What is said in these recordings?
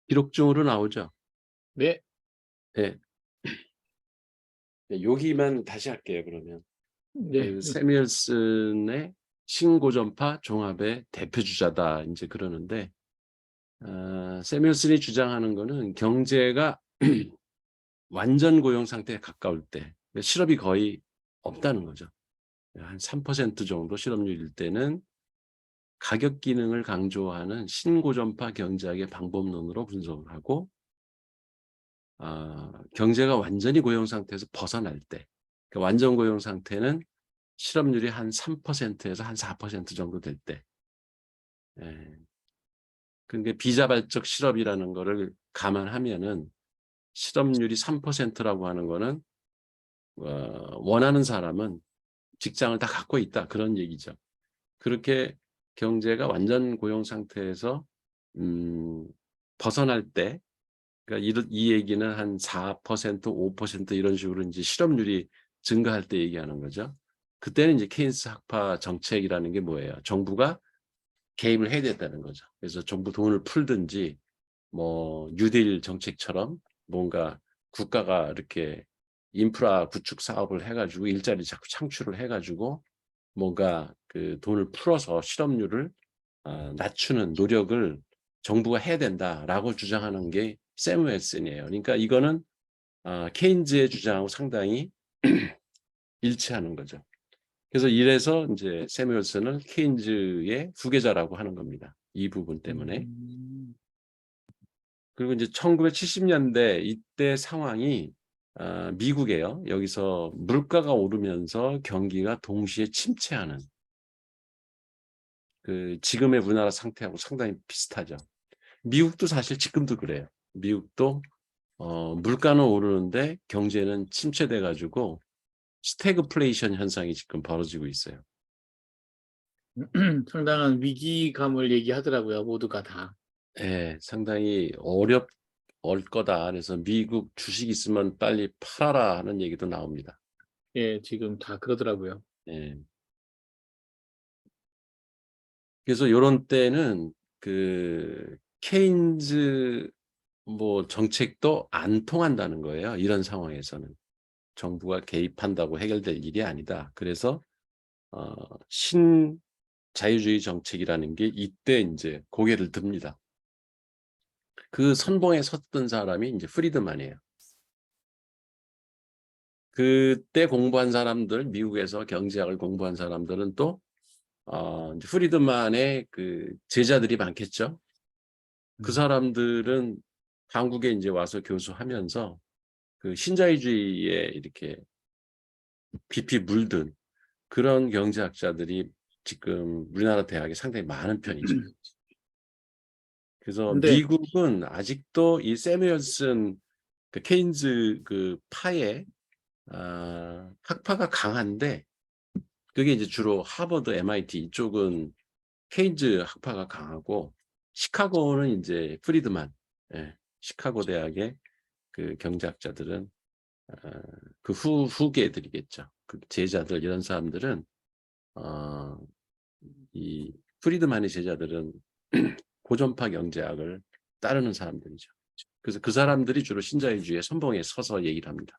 기록중으로 나오죠. 네. 네. 네, 여기만 다시 할게요. 그러면 네. 그 세미얼슨의 신고전파 종합의 대표주자다 이제 그러는데, 세미얼슨이 주장하는 거는 경제가 완전 고용 상태에 가까울 때, 실업이 거의 없다는 거죠. 한 3% 정도 실업률일 때는 가격 기능을 강조하는 신고전파 경제학의 방법론으로 분석을 하고, 경제가 완전히 고용 상태에서 벗어날 때, 그러니까 완전 고용 상태는 실업률이 한 3%에서 한 4% 정도 될 때, 예. 그러니까 비자발적 실업이라는 거를 감안하면은 실업률이 3%라고 하는 거는 원하는 사람은 직장을 다 갖고 있다 그런 얘기죠. 그렇게 경제가 완전 고용 상태에서 벗어날 때, 그러니까 이 얘기는 한 4%, 5% 이런 식으로 이제 실업률이 증가할 때 얘기하는 거죠. 그때는 이제 케인스 학파 정책이라는 게 뭐예요? 정부가 개입을 해야 된다는 거죠. 그래서 정부 돈을 풀든지 뭐 뉴딜 정책처럼 뭔가 국가가 이렇게 인프라 구축 사업을 해가지고 일자리 자꾸 창출을 해가지고 뭔가 그 돈을 풀어서 실업률을 낮추는 노력을 정부가 해야 된다라고 주장하는 게 세무엘슨이에요. 그러니까 이거는 케인즈의 주장하고 상당히 일치하는 거죠. 그래서 이래서 이제 세무엘슨을 케인즈의 후계자라고 하는 겁니다. 이 부분 때문에. 그리고 이제 1970년대 이때 상황이 미국에요. 여기서 물가가 오르면서 경기가 동시에 침체하는, 그 지금의 우리나라 상태하고 상당히 비슷하죠. 미국도 사실 지금도 그래요. 미국도 물가는 오르는데 경제는 침체돼 가지고 스태그플레이션 현상이 지금 벌어지고 있어요. 상당한 위기감을 얘기하더라고요. 모두가 다. 예, 상당히 어렵 거다. 그래서 미국 주식 있으면 빨리 팔아라 하는 얘기도 나옵니다. 예, 지금 다 그러더라고요. 예. 그래서 요런 때는 그 케인즈 뭐 정책도 안 통한다는 거예요. 이런 상황에서는. 정부가 개입한다고 해결될 일이 아니다. 그래서 어 신자유주의 정책이라는 게 이때 인제 고개를 듭니다. 그 선봉에 섰던 사람이 인제 프리드만이에요. 그때 공부한 사람들, 미국에서 경제학을 공부한 사람들은 또 인제 프리드만의 그 제자들이 많겠죠. 그 사람들은 한국에 인제 와서 교수하면서 그 신자유주의에 이렇게 깊이 물든 그런 경제학자들이 지금 우리나라 대학에 상당히 많은 편이죠. 그래서 근데 미국은 아직도 이 세뮤얼슨 그 케인즈 그 파의 학파가 강한데, 그게 이제 주로 하버드, MIT 이쪽은 케인즈 학파가 강하고, 시카고는 인제 프리드만, 예, 시카고 대학의 그 경제학자들은 그 후계들이겠죠. 그 제자들 이런 사람들은 어 이 프리드만의 제자들은 고전파 경제학을 따르는 사람들이죠. 그래서 그 사람들이 주로 신자유주의의 선봉에 서서 얘기를 합니다.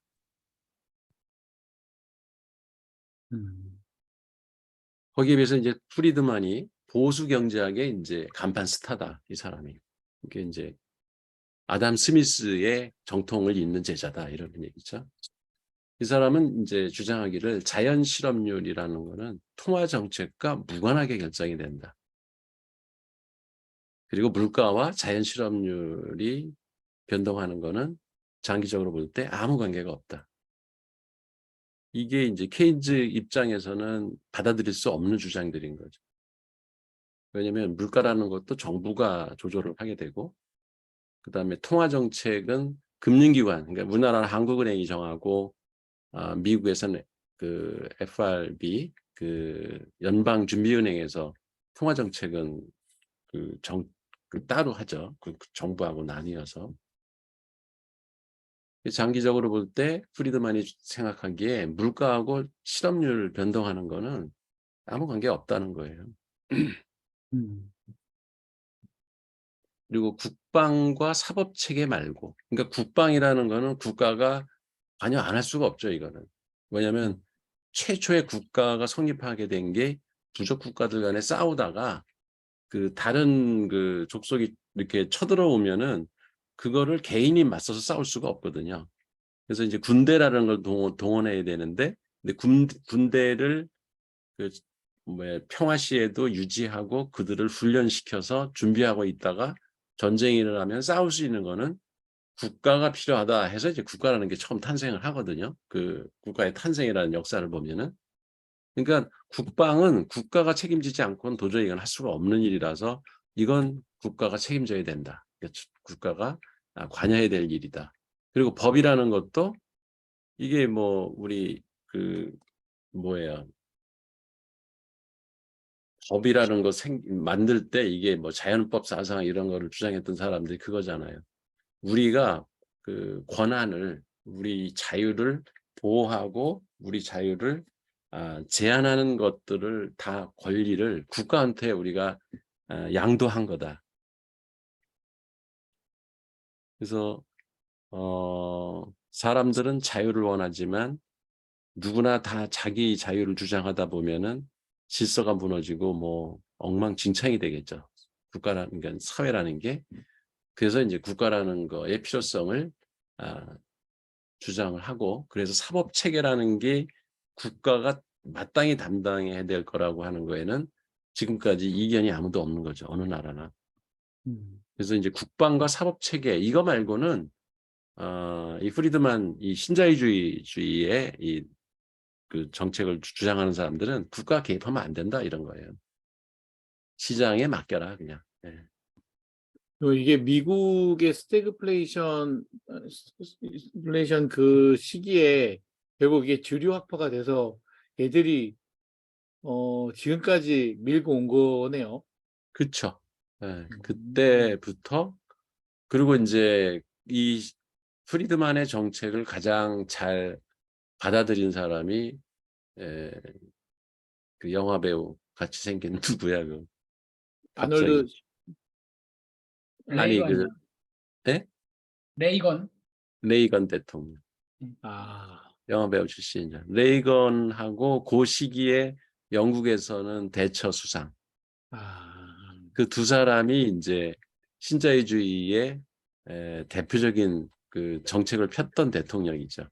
음. 거기에 비해서 이제 프리드만이 보수 경제학의 인제 간판 스타다, 이 사람이. 이게 인제 아담 스미스의 정통을 잇는 제자다 이런 얘기죠. 이 사람은 인제 주장하기를 자연 실업률이라는 거는 통화 정책과 무관하게 결정이 된다. 그리고 물가와 자연 실업률이 변동하는 거는 장기적으로 볼 때 아무 관계가 없다. 이게 인제 케인즈 입장에서는 받아들일 수 없는 주장들인 거죠. 왜냐하면 물가라는 것도 정부가 조절을 하게 되고, 그다음에 통화 정책은 금융기관, 그러니까 우리나라는 한국은행이 정하고 미국에서는 그 FRB 그 연방준비은행에서 통화 정책은 따로 하죠. 그 정부하고 나뉘어서. 장기적으로 볼 때 프리드만이 생각하기에 물가하고 실업률 변동하는 거는 아무 관계 없다는 거예요. 음. 그리고 국방과 사법 체계 말고, 그러니까 국방이라는 거는 국가가 관여 안 할 수가 없죠, 이거는. 왜냐하면 최초의 국가가 성립하게 된 게 부족 국가들 간에 싸우다가 그 다른 그 족속이 이렇게 쳐들어오면은 그거를 개인이 맞서서 싸울 수가 없거든요. 그래서 이제 군대라는 걸 동원해야 되는데, 근데 군대를 그 뭐야 평화 시에도 유지하고 그들을 훈련시켜서 준비하고 있다가 전쟁이 일어나면 싸울 수 있는 거는 국가가 필요하다 해서 이제 국가라는 게 처음 탄생을 하거든요. 그 국가의 탄생이라는 역사를 보면은. 그러니까 국방은 국가가 책임지지 않고는 도저히 이건 할 수가 없는 일이라서 이건 국가가 책임져야 된다. 그러니까 국가가 관여해야 될 일이다. 그리고 법이라는 것도 이게 뭐 우리 그 뭐예요? 법이라는 거 만들 때 이게 뭐 자연법 사상 이런 거를 주장했던 사람들이 그거잖아요. 우리가 그 권한을 우리 자유를 보호하고 우리 자유를 제한하는 것들을 다 권리를 국가한테 우리가 양도한 거다. 그래서 사람들은 자유를 원하지만 누구나 다 자기 자유를 주장하다 보면은 질서가 무너지고 뭐 엉망진창이 되겠죠. 국가라는 게 사회라는 게. 그래서 이제 국가라는 거의 필요성을 주장을 하고, 그래서 사법 체계라는 게 국가가 마땅히 담당해야 될 거라고 하는 거에는 지금까지 이견이 아무도 없는 거죠. 어느 나라나. 그래서 이제 국방과 사법 체계 이거 말고는 이 프리드만 이 신자유주의의 이 그 정책을 주장하는 사람들은 국가 개입하면 안 된다 이런 거예요. 시장에 맡겨라 그냥. 네. 이게 미국의 스태그플레이션 그 시기에 결국 이게 주류 학파가 돼서 애들이 지금까지 밀고 온 거네요. 그렇죠. 네. 그때부터 그리고 이제 이 프리드만의 정책을 가장 잘 받아들인 사람이 그 영화 배우 같이 생긴 누구야 그 갑자기 아놀드 아니 그 레이건이요. 네? 레이건. 레이건 대통령 아, 영화 배우 출신이죠. 레이건하고 그 시기에 영국에서는 대처 수상 아, 그 두 사람이 이제 신자유주의의 대표적인 그 정책을 폈던 대통령이죠.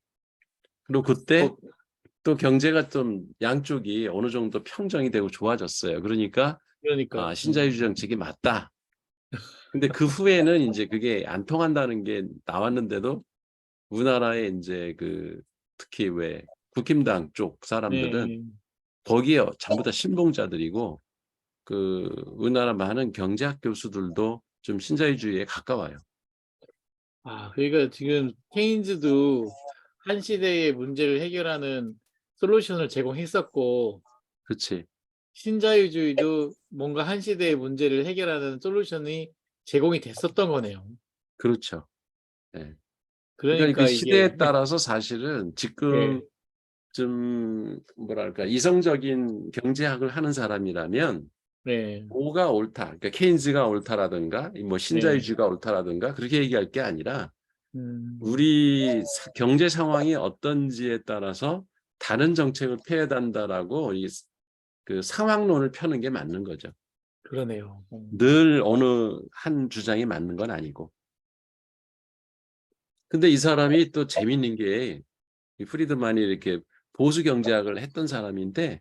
그리고 그때 또 경제가 좀 양쪽이 어느 정도 평정이 되고 좋아졌어요. 그러니까 그러니까요. 신자유주의 정책이 맞다. 근데 그 후에는 이제 그게 안 통한다는 게 나왔는데도 우리나라에 이제 그 특히 왜 국힘당 쪽 사람들은 네. 거기에 전부 다 신봉자들이고 그 우리나라 많은 경제학 교수들도 좀 신자유주의에 가까워요. 그러니까 지금 케인즈도 한 시대의 문제를 해결하는 솔루션을 제공했었고, 그렇지. 신자유주의도 뭔가 한 시대의 문제를 해결하는 솔루션이 제공이 됐었던 거네요. 그렇죠. 네. 그러니까 그 그러니까 이게, 시대에 따라서 사실은 지금 예, 좀 뭐랄까 이성적인 경제학을 하는 사람이라면 네, 뭐가 옳다, 그러니까 케인즈가 옳다라든가 뭐 네, 신자유주의가 옳다라든가 그렇게 얘기할 게 아니라 음, 우리 경제 상황이 어떤지에 따라서 다른 정책을 펴야 한다라고 그 상황론을 펴는 게 맞는 거죠. 그러네요. 늘 어느 한 주장이 맞는 건 아니고. 근데 이 사람이 또 재밌는 게 이 프리드만이 이렇게 보수 경제학을 했던 사람인데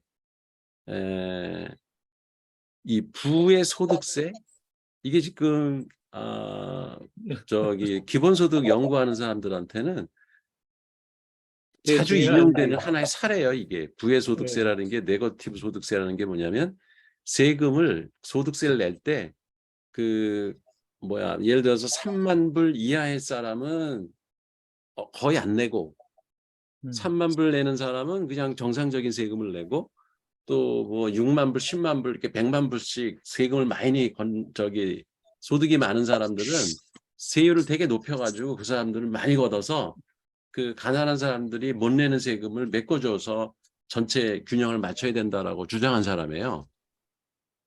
이 부의 소득세 이게 지금 저기 기본소득 연구하는 사람들한테는 되게 자주 중요한, 인용되는 하나의 사례예요. 이게 부의 네, 소득세라는 게 네거티브 소득세라는 게 뭐냐면 세금을 소득세를 낼 때 그 뭐야 예를 들어서 3만 불 이하의 사람은 거의 안 내고 3만 불 내는 사람은 그냥 정상적인 세금을 내고 또 뭐 6만 불, 10만 불 이렇게 100만 불씩 세금을 많이 소득이 많은 사람들은 세율을 되게 높여가지고 그 사람들을 많이 걷어서 그 가난한 사람들이 못 내는 세금을 메꿔줘서 전체 균형을 맞춰야 된다라고 주장한 사람이에요.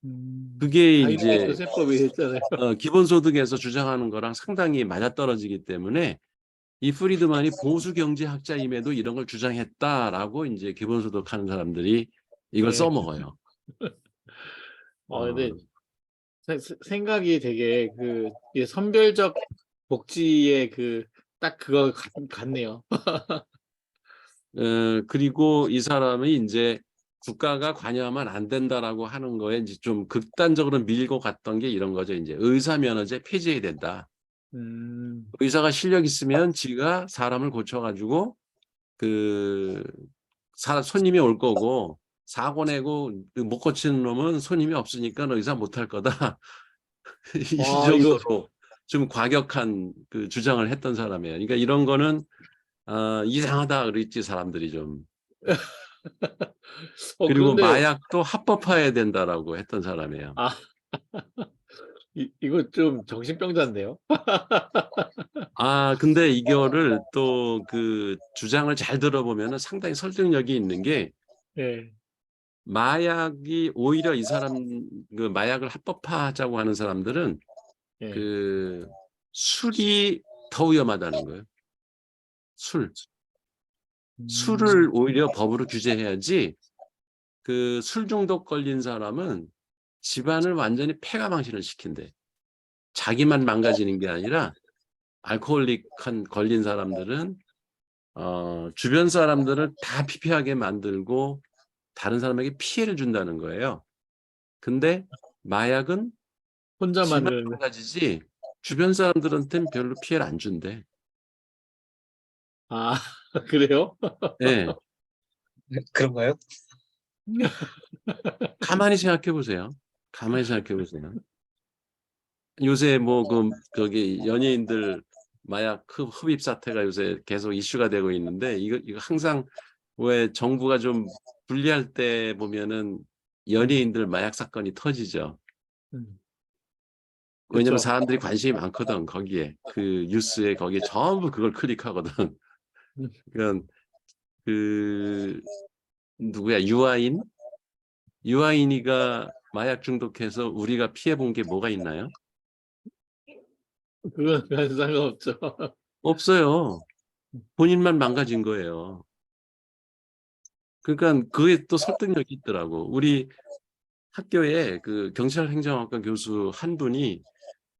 음. 그게 자기들이 이제 조세법이 했잖아요. 기본소득에서 주장하는 거랑 상당히 맞아떨어지기 때문에 이 프리드만이 보수 경제학자임에도 이런 걸 주장했다라고 이제 기본소득 하는 사람들이 이걸 네. 써먹어요. 근데 어, 생각이 되게 이 선별적 복지의 딱 그거 같네요. 그리고 이 사람이 이제 국가가 관여하면 안 된다라고 하는 거에 이제 좀 극단적으로 밀고 갔던 게 이런 거죠. 이제 의사 면허제 폐지해야 된다. 음. 의사가 실력 있으면 지가 사람을 고쳐가지고 그 손님이 올 거고 사고 내고 못 고치는 놈은 손님이 없으니까 의사 못 할 거다. 이 와, 이거 정도로 좀 과격한 그 주장을 했던 사람이에요. 그러니까 이런 거는 이상하다 그랬지 사람들이 좀. 그리고 그런데 마약도 합법화해야 된다라고 했던 사람이에요. 아, 이거 좀 정신병자인데요. 근데 이거를 또 그 주장을 잘 들어보면은 상당히 설득력이 있는 게 예. 마약이 오히려 이 사람 그 마약을 합법화하자고 하는 사람들은 예. 그 술이 더 위험하다는 거예요. 음. 술을 오히려 법으로 규제해야지 그 술 중독 걸린 사람은 집안을 완전히 폐가망신을 시킨대. 자기만 망가지는 게 아니라 알코올릭한 걸린 사람들은 주변 사람들을 다 피폐하게 만들고 다른 사람에게 피해를 준다는 거예요. 근데 마약은 혼자만 지만 그러면 망가지지 주변 사람들한테는 별로 피해를 안 준대. 아, 그래요? 예. 그런가요? 가만히 생각해 보세요. 가만히 생각해 보세요. 요새 뭐 거기 연예인들 마약 흡입 사태가 요새 계속 이슈가 되고 있는데 이거 항상 왜 정부가 좀 불리할 때 보면은 연예인들 마약 사건이 터지죠. 음. 왜냐면 그쵸. 사람들이 관심이 많거든 거기에 그 뉴스에 거기에 전부 그걸 클릭하거든. 음. 그러니까 그 누구야 유아인이가 마약 중독해서 우리가 피해 본 게 뭐가 있나요? 그건 별 상관없죠. 없어요. 본인만 망가진 거예요. 그러니까 그게 또 설득력이 있더라고. 우리 학교에 그 경찰행정학과 교수 한 분이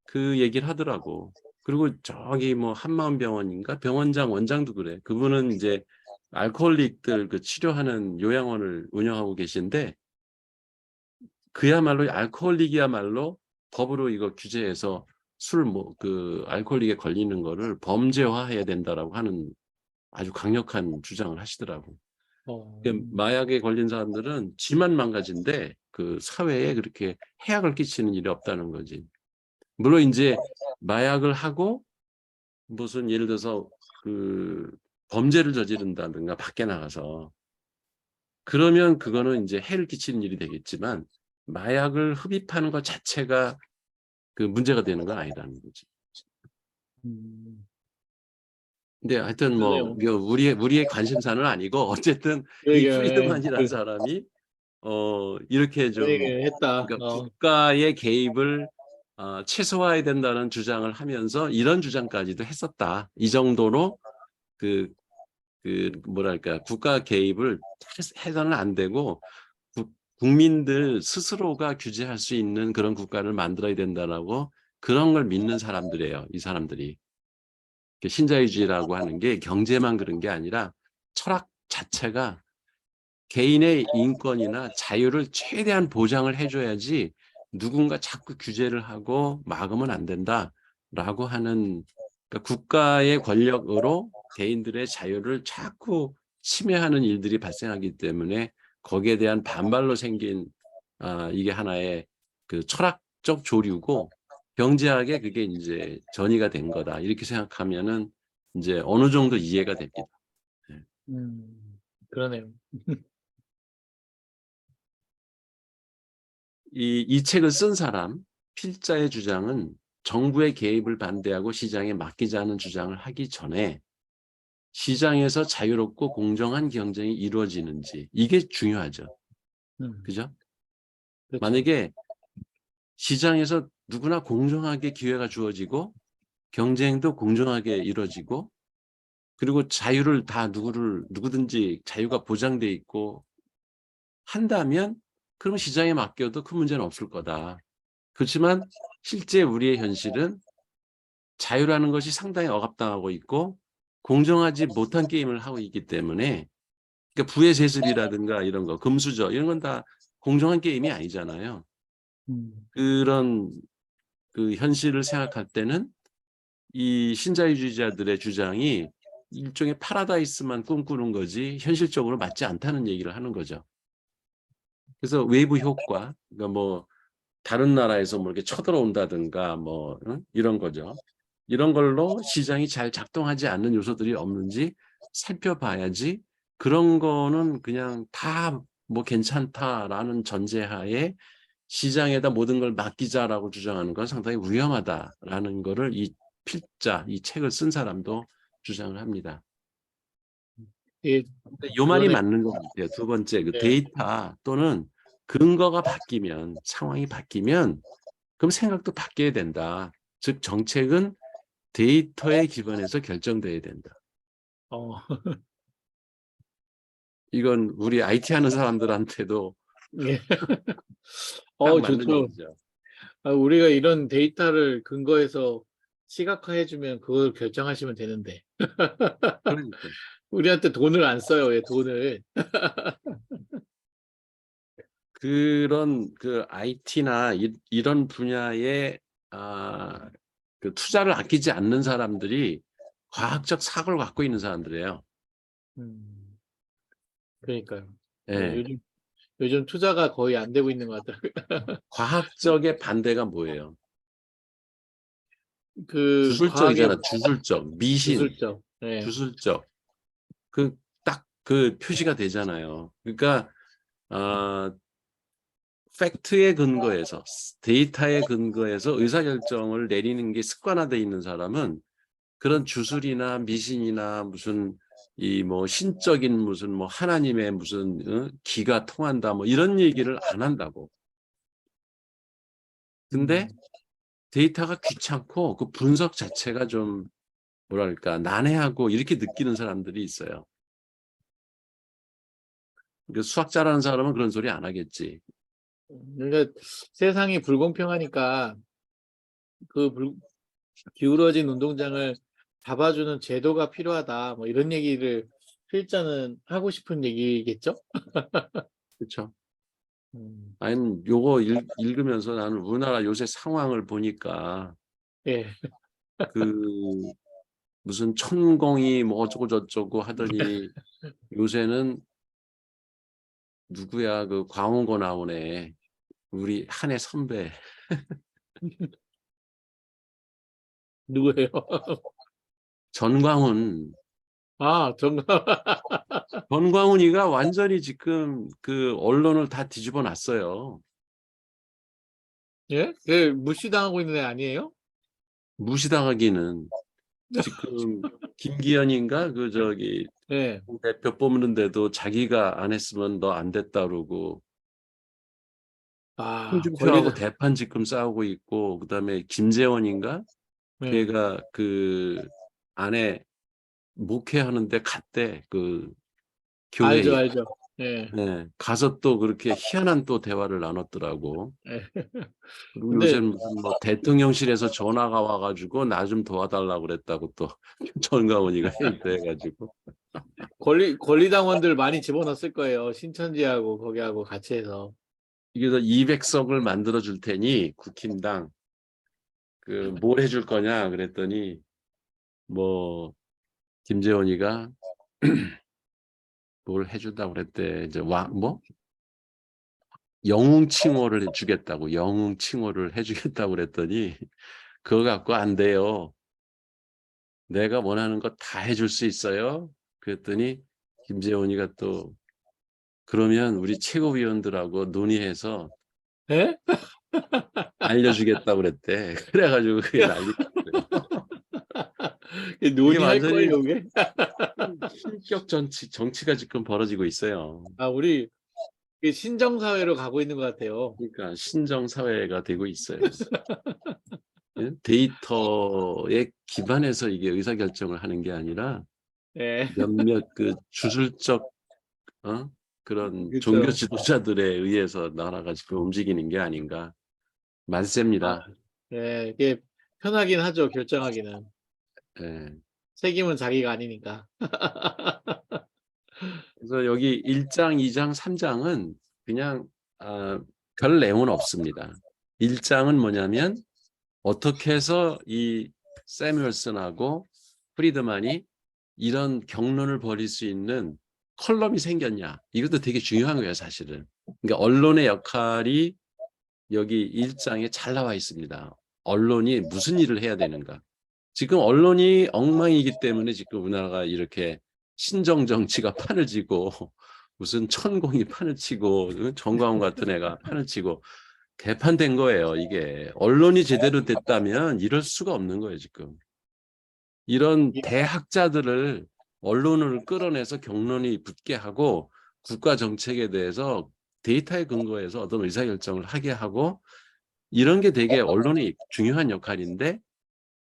그 얘기를 하더라고. 그리고 저기 뭐 한마음병원인가 병원장 원장도 그래. 그분은 이제 알코올릭들 그 치료하는 요양원을 운영하고 계신데 그야말로 알코올릭이야말로 법으로 이거 규제해서 그 알코올릭에 걸리는 거를 범죄화해야 된다라고 하는 아주 강력한 주장을 하시더라고. 어. 마약에 걸린 사람들은 지만 망가진데 그 사회에 그렇게 해악을 끼치는 일이 없다는 거지. 물론 이제 마약을 하고 무슨 예를 들어서 그 범죄를 저지른다든가 밖에 나가서 그러면 그거는 이제 해를 끼치는 일이 되겠지만 마약을 흡입하는 것 자체가 그 문제가 되는 건 아니라는 거지. 음. 근데 하여튼 뭐 그러네요. 이거 우리의 관심사는 아니고 어쨌든 이 그러니까 프리드만이라는 사람이 이렇게 그 좀 얘기를 했다. 그러니까 국가의 개입을 최소화해야 된다는 주장을 하면서 이런 주장까지도 했었다. 이 정도로 그 뭐랄까 국가 개입을 해서는 안 되고 국민들 스스로가 규제할 수 있는 그런 국가를 만들어야 된다라고 그런 걸 믿는 사람들이에요. 이 사람들이. 신자유주의라고 하는 게 경제만 그런 게 아니라 철학 자체가 개인의 인권이나 자유를 최대한 보장을 해줘야지 누군가 자꾸 규제를 하고 막으면 안 된다라고 하는 그러니까 국가의 권력으로 개인들의 자유를 자꾸 침해하는 일들이 발생하기 때문에 거기에 대한 반발로 생긴 이게 하나의 그 철학적 조류고 경제학에 그게 이제 전이가 된 거다 이렇게 생각하면은 이제 어느 정도 이해가 됩니다. 네. 그러네요. 이 책을 쓴 사람 필자의 주장은 정부의 개입을 반대하고 시장에 맡기자는 주장을 하기 전에 시장에서 자유롭고 공정한 경쟁이 이루어지는지 이게 중요하죠. 그죠? 그렇죠. 만약에 시장에서 누구나 공정하게 기회가 주어지고 경쟁도 공정하게 이루어지고 그리고 자유를 다 누구든지 자유가 보장돼 있고 한다면 그러면 시장에 맡겨도 큰 문제는 없을 거다. 그렇지만 실제 우리의 현실은 자유라는 것이 상당히 억압당하고 있고 공정하지 못한 게임을 하고 있기 때문에 그러니까 부의 세습이라든가 이런 거, 금수저 이런 건 다 공정한 게임이 아니잖아요. 그런 그 현실을 생각할 때는 이 신자유주의자들의 주장이 일종의 파라다이스만 꿈꾸는 거지 현실적으로 맞지 않다는 얘기를 하는 거죠. 그래서 외부 효과, 그러니까 뭐 다른 나라에서 뭐 이렇게 쳐들어온다든가 뭐 이런 거죠. 이런 걸로 시장이 잘 작동하지 않는 요소들이 없는지 살펴봐야지 그런 거는 그냥 다 뭐 괜찮다라는 전제하에 시장에다 모든 걸 맡기자라고 주장하는 건 상당히 위험하다라는 거를 이 필자, 이 책을 쓴 사람도 주장을 합니다. 예, 요 말이 그거는 맞는 것 같아요. 두 번째, 그 네. 데이터 또는 근거가 바뀌면, 상황이 바뀌면 그럼 생각도 바뀌어야 된다. 즉 정책은 데이터에 기반해서 결정돼야 된다. 어, 이건 우리 IT 하는 사람들한테도 예. 딱 맞는 좋죠. 얘기죠. 우리가 이런 데이터를 근거해서 시각화해주면 그걸 결정하시면 되는데 그러니까. 우리한테 돈을 안 써요. 왜 돈을? 그런 그 IT나 이런 분야에 그 투자를 아끼지 않는 사람들이 과학적 사고를 갖고 있는 사람들이에요. 음, 그러니까요. 예. 요즘 투자가 거의 안 되고 있는 것 같더라고요. 과학적의 반대가 뭐예요? 그 과학의 주술적이잖아. 주술적, 미신, 기술적. 네. 주술적. 그 딱 그 표시가 되잖아요. 그러니까 팩트에 근거해서 데이터에 근거해서 의사결정을 내리는 게 습관화되어 있는 사람은 그런 주술이나 미신이나 무슨 이 뭐 신적인 무슨 뭐 하나님의 무슨 기가 통한다 뭐 이런 얘기를 안 한다고. 근데 데이터가 귀찮고 그 분석 자체가 좀 뭐랄까 난해하고 이렇게 느끼는 사람들이 있어요. 그러니까 수학 잘하는 사람은 그런 소리 안 하겠지. 그러니까 세상이 불공평하니까 그 기울어진 운동장을 잡아주는 제도가 필요하다. 뭐 이런 얘기를 필자는 하고 싶은 얘기겠죠? 그렇죠? 음, 아니 요거 읽으면서 나는 우리나라 요새 상황을 보니까 예. 그 무슨 천공이 뭐 어쩌고 저쩌고 하더니 요새는 누구야 그 광운거 나오네. 우리 한해 선배. 누구예요? 전광훈. 정말. 전광훈이가 완전히 지금 그 언론을 다 뒤집어 놨어요. 예? 그 무시당하고 있는 애 아니에요? 무시당하기는 지금 김기현인가 그 저기 예. 대표 뽑는데도 자기가 안 했으면 너 안 됐다 그러고 홍준표하고 권리당. 대판 지금 싸우고 있고 그다음에 김재원인가 예. 걔가 그 안에 목회하는데 갔대 그 알죠, 교회에. 알죠. 예. 네, 가서 또 그렇게 희한한 또 대화를 나눴더라고. 예. 그리고 요새 근데 무슨 뭐 대통령실에서 전화가 와가지고 나 좀 도와달라고 그랬다고 또 전가원이가 그래가지고 권리당원들 많이 집어넣었을 거예요. 신천지하고 거기하고 같이 해서. 이게 더 200석을 만들어 줄 테니 국힘당 그 뭘 해줄 거냐 그랬더니 뭐 김재원이가 뭘 해준다고 그랬대. 이제 뭐 영웅칭호를 해주겠다고 영웅칭호를 해주겠다고 그랬더니 그거 갖고 안 돼요. 내가 원하는 거 다 해줄 수 있어요. 그랬더니 김재원이가 또 그러면 우리 최고위원들하고 논의해서 예? 알려주겠다고 그랬대. 그래가지고 그게 난리가 났어요. 이게 이게 논의할 완전히 거예요, 이게? 신격 정치가 지금 벌어지고 있어요. 아, 우리 이 신정 사회로 가고 있는 것 같아요. 그러니까 신정 사회가 되고 있어요. 예? 데이터에 기반해서 이게 의사결정을 하는 게 아니라 예. 몇몇 그 주술적 그런 종교 그쵸. 지도자들에 의해서 나라가 지금 움직이는 게 아닌가. 만세입니다. 예, 이게 편하긴 하죠, 결정하기는. 예. 책임은 자기가 아니니까. 그래서 여기 1장, 2장, 3장은 그냥 별 내용은 없습니다. 1장은 뭐냐면 어떻게 해서 이 세뮤얼슨하고 프리드만이 이런 경론을 벌일 수 있는 컬럼이 생겼냐. 이것도 되게 중요한 거예요, 사실은. 그러니까 언론의 역할이 여기 1장에 잘 나와 있습니다. 언론이 무슨 일을 해야 되는가. 지금 언론이 엉망이기 때문에 지금 우리나라가 이렇게 신정 정치가 판을 치고 무슨 천공이 판을 치고 정광훈 같은 애가 판을 치고 개판된 거예요. 이게 언론이 제대로 됐다면 이럴 수가 없는 거예요. 지금 이런 예. 대학자들을 언론을 끌어내서 경론이 붙게 하고 국가 정책에 대해서 데이터에 근거해서 어떤 의사결정을 하게 하고 이런 게 되게 언론이 중요한 역할인데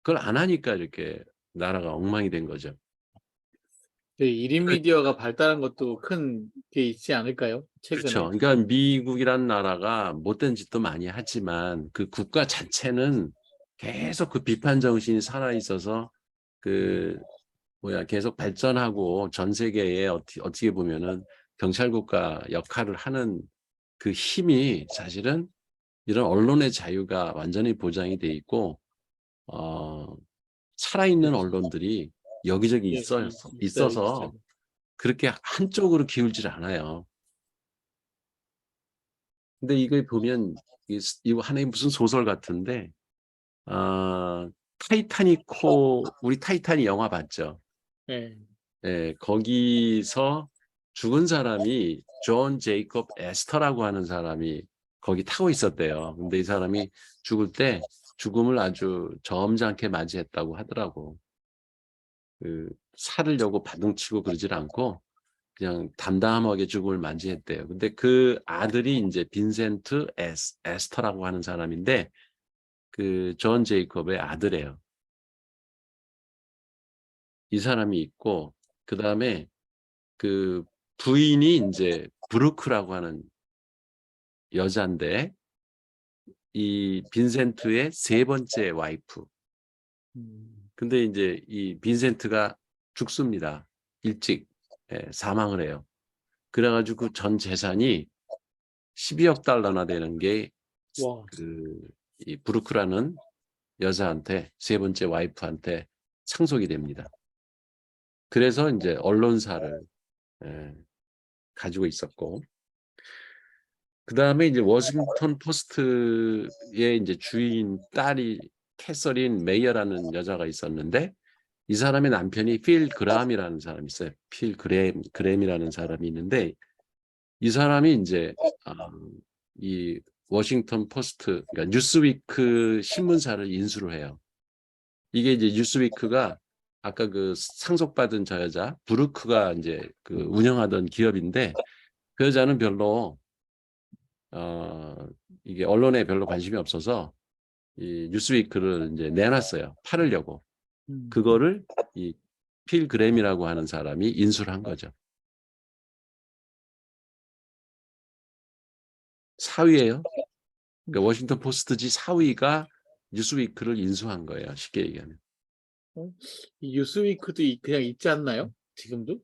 그걸 안 하니까 이렇게 나라가 엉망이 된 거죠. 저희 1인 미디어가 발달한 것도 큰 게 있지 않을까요? 그렇죠. 최근에. 그러니까 미국이란 나라가 못된 짓도 많이 하지만 그 국가 자체는 계속 그 비판 정신이 살아 있어서 그 계속 발전하고 전 세계에 어떻게 보면은 경찰 국가 역할을 하는 그 힘이 사실은 이런 언론의 자유가 완전히 보장이 돼 있고 살아있는 언론들이 여기저기 예, 있어서 있어요. 그렇게 한쪽으로 기울질 않아요. 근데 이걸 보면 이거 하나의 무슨 소설 같은데 우리 타이타닉 영화 봤죠? 예. 예, 거기서 죽은 사람이 존 제이콥 에스터라고 하는 사람이 거기 타고 있었대요. 근데 이 사람이 죽을 때 죽음을 아주 점잖게 맞이했다고 하더라고. 살으려고 바둥치고 그러질 않고 그냥 담담하게 죽음을 맞이했대요. 근데 그 아들이 이제 빈센트 에스터라고 하는 사람인데 그 존 제이콥의 아들이에요. 이 사람이 있고 그다음에 그 부인이 이제 브루크라고 하는 여자인데 이 빈센트의 세 번째 와이프. 음. 근데 이제 이 빈센트가 죽습니다. 일찍 사망을 해요. 그래가지고 전 재산이 12억 달러나 되는 게 와. 이 브루크라는 여자한테 세 번째 와이프한테 상속이 됩니다. 그래서 이제 언론사를 가지고 있었고 그 다음에 이제 워싱턴 포스트의 이제 주인 딸이 캐서린 메이어라는 여자가 있었는데 이 사람의 남편이 필 그램이라는 사람이 있어요. 필 그램이라는 사람이 있는데 이 사람이 이제 이 워싱턴 포스트, 그러니까 뉴스위크 신문사를 인수를 해요. 이게 이제 뉴스위크가 아까 그 상속받은 저 여자 브루크가 이제 그 운영하던 기업인데 그 여자는 별로 이게 언론에 별로 관심이 없어서 이 뉴스위크를 이제 내놨어요. 팔으려고. 음. 그거를 이 필 그램이라고 하는 사람이 인수를 한 거죠. 사위예요. 그러니까 워싱턴 포스트지 사위가 뉴스위크를 인수한 거예요. 쉽게 얘기하면. 이 뉴스위크도 그냥 있지 않나요? 지금도?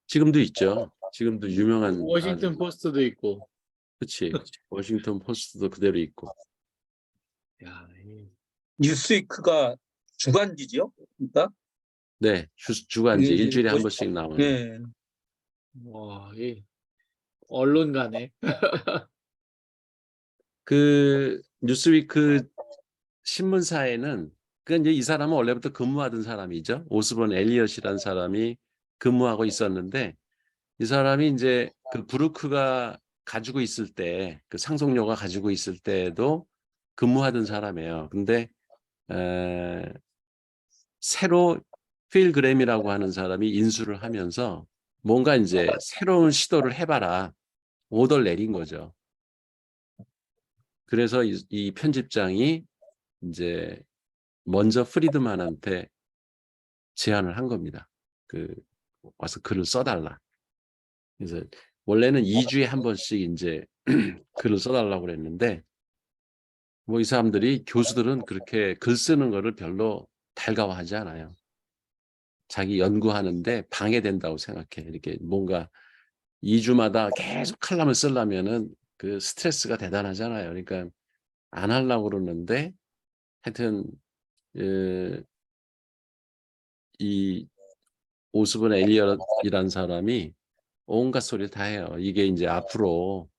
지금도 있죠. 지금도 유명한 워싱턴 포스트도 있고. 그치. 워싱턴 포스트도 그대로 있고. 야, 뉴스위크가 주간지죠? 그러니까 네. 주가 이제 이 일주일에 한 번씩 나오는. 예. 와, 언론가네. 그 뉴스위크 신문사에는 그 이제 이 사람은 원래부터 근무하던 사람이죠. 오스본 엘리엇이라는 사람이 근무하고 있었는데 이 사람이 이제 그 브루크가 가지고 있을 때 그 상속녀가 가지고 있을 때도 근무하던 사람이에요. 근데 새로 필 그램이라고 하는 사람이 인수를 하면서 뭔가 이제 새로운 시도를 해봐라. 오더를 내린 거죠. 그래서 이 편집장이 이제 먼저 프리드만한테 제안을 한 겁니다. 와서 글을 써달라. 그래서 원래는 2주에 한 번씩 이제 글을 써달라고 그랬는데, 뭐 이 사람들이 교수들은 그렇게 글 쓰는 거를 별로 달가워하지 않아요. 자기 연구하는데 방해된다고 생각해. 이렇게 뭔가 2주마다 계속 칼럼을 쓰려면은 그 스트레스가 대단하잖아요. 그러니까 안 하려고 그러는데, 하여튼 이 오스본 엘리엇이라는 사람이 온갖 소리를 다 해요. 이게 이제 앞으로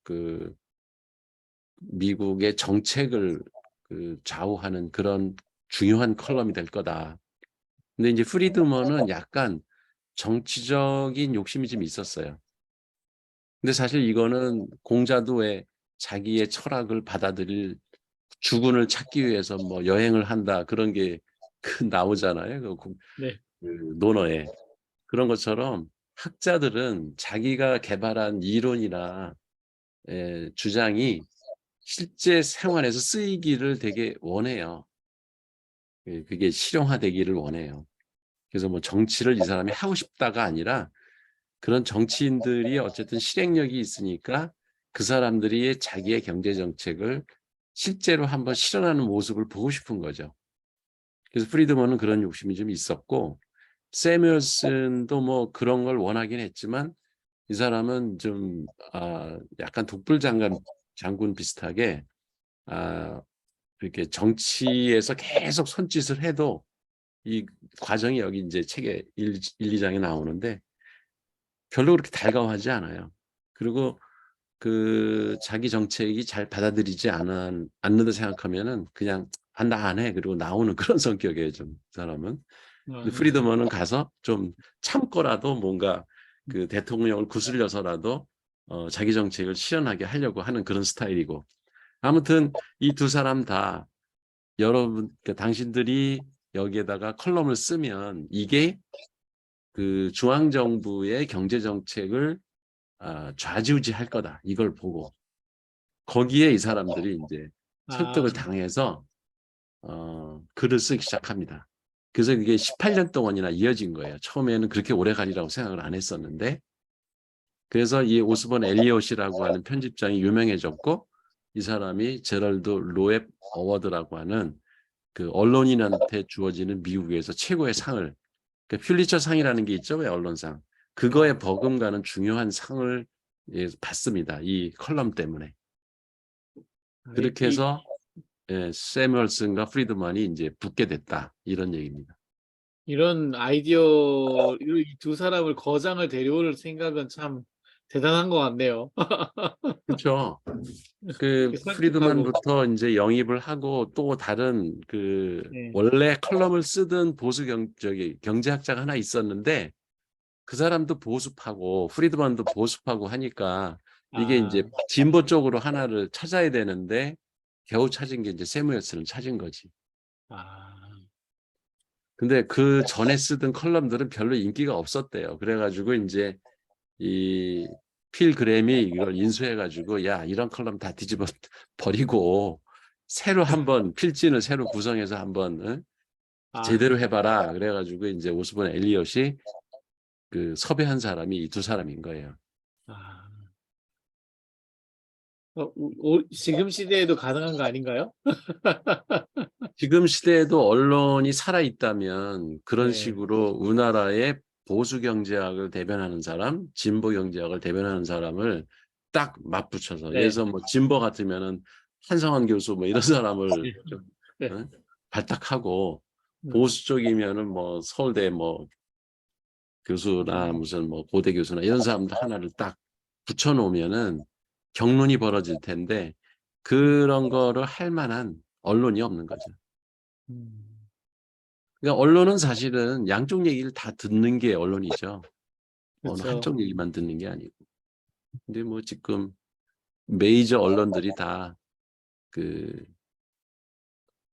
미국의 정책을 좌우하는 그런 중요한 컬럼이 될 거다. 근데 이제 프리드먼은 약간 정치적인 욕심이 좀 있었어요. 근데 사실 이거는 공자도 왜 자기의 철학을 받아들일 주군을 찾기 위해서 뭐 여행을 한다 그런 게 나오잖아요. 네. 논어에. 그런 것처럼 학자들은 자기가 개발한 이론이나 주장이 실제 생활에서 쓰이기를 되게 원해요. 그게 실용화되기를 원해요. 그래서 뭐 정치를 이 사람이 하고 싶다가 아니라 그런 정치인들이 어쨌든 실행력이 있으니까 그 사람들이 자기의 경제 정책을 실제로 한번 실현하는 모습을 보고 싶은 거죠. 그래서 프리드먼은 그런 욕심이 좀 있었고, 세뮤얼슨도 뭐 그런 걸 원하긴 했지만 이 사람은 좀 약간 장군 비슷하게 이렇게 정치에서 계속 손짓을 해도 이 과정이 여기 이제 책에 1, 2장에 나오는데 별로 그렇게 달가워하지 않아요. 그리고 자기 정책이 잘 받아들이지 않는다 생각하면은 그냥 나 안 해. 그리고 나오는 그런 성격이에요, 좀 사람은. 근데 프리드먼은 가서 좀 참고라도 뭔가 대통령을 구슬려서라도 자기 정책을 실현하게 하려고 하는 그런 스타일이고. 아무튼 이 두 사람 다 여러분, 당신들이 여기에다가 컬럼을 쓰면 이게 중앙정부의 경제정책을 좌지우지할 거다. 이걸 보고. 거기에 이 사람들이 이제 아, 설득을 당해서 글을 쓰기 시작합니다. 그래서 그게 18년 동안이나 이어진 거예요. 처음에는 그렇게 오래 가리라고 생각을 안 했었는데, 그래서 이 오스본 엘리엇이라고 하는 편집장이 유명해졌고, 이 사람이 제럴드 로앱 어워드라고 하는 언론인한테 주어지는 미국에서 최고의 상을, 퓰리처 상이라는 게 있죠, 왜 언론상. 그거에 버금가는 중요한 상을 받습니다. 이 컬럼 때문에. 그렇게 해서 세뮤얼슨과 프리드만이 이제 붙게 됐다. 이런 얘기입니다. 이런 아이디어, 이 두 사람을 거장을 데려올 생각은 참 대단한 것 같네요. 그렇죠. 설득하고. 프리드만부터 이제 영입을 하고 또 다른 네. 원래 컬럼을 쓰던 경제학자가 하나 있었는데 그 사람도 보수파고 프리드만도 보수파고 하니까 이게 이제 아, 진보 쪽으로 하나를 찾아야 되는데 겨우 찾은 게 이제 세무엘슨을 찾은 거지. 아, 근데 그 전에 쓰던 컬럼들은 별로 인기가 없었대요. 그래가지고 이제 이 필 그램이 이걸 인수해가지고 야 이런 컬럼 다 뒤집어 버리고 새로 한번 필진을 새로 구성해서 한번 아, 제대로 해봐라. 그래가지고 이제 오스본 엘리엇이 섭외한 사람이 이 두 사람인 거예요. 아. 지금 시대에도 가능한 거 아닌가요? 지금 시대에도 언론이 살아있다면 그런 네. 식으로 우리나라의 보수 경제학을 대변하는 사람, 진보 경제학을 대변하는 사람을 딱 맞붙여서, 예를 네. 들어서 뭐 진보 같으면은 한성환 교수 뭐 이런 사람을 좀 네. 발탁하고, 음, 보수 쪽이면은 뭐 서울대 뭐 교수나 무슨 뭐 고대 교수나 이런 사람들 하나를 딱 붙여놓으면은 경론이 벌어질 텐데 그런 거를 할 만한 언론이 없는 거죠. 음, 그러니까 언론은 사실은 양쪽 얘기를 다 듣는 게 언론이죠. 어느 그렇죠. 한쪽 얘기만 듣는 게 아니고. 근데 뭐 지금 메이저 언론들이 다 그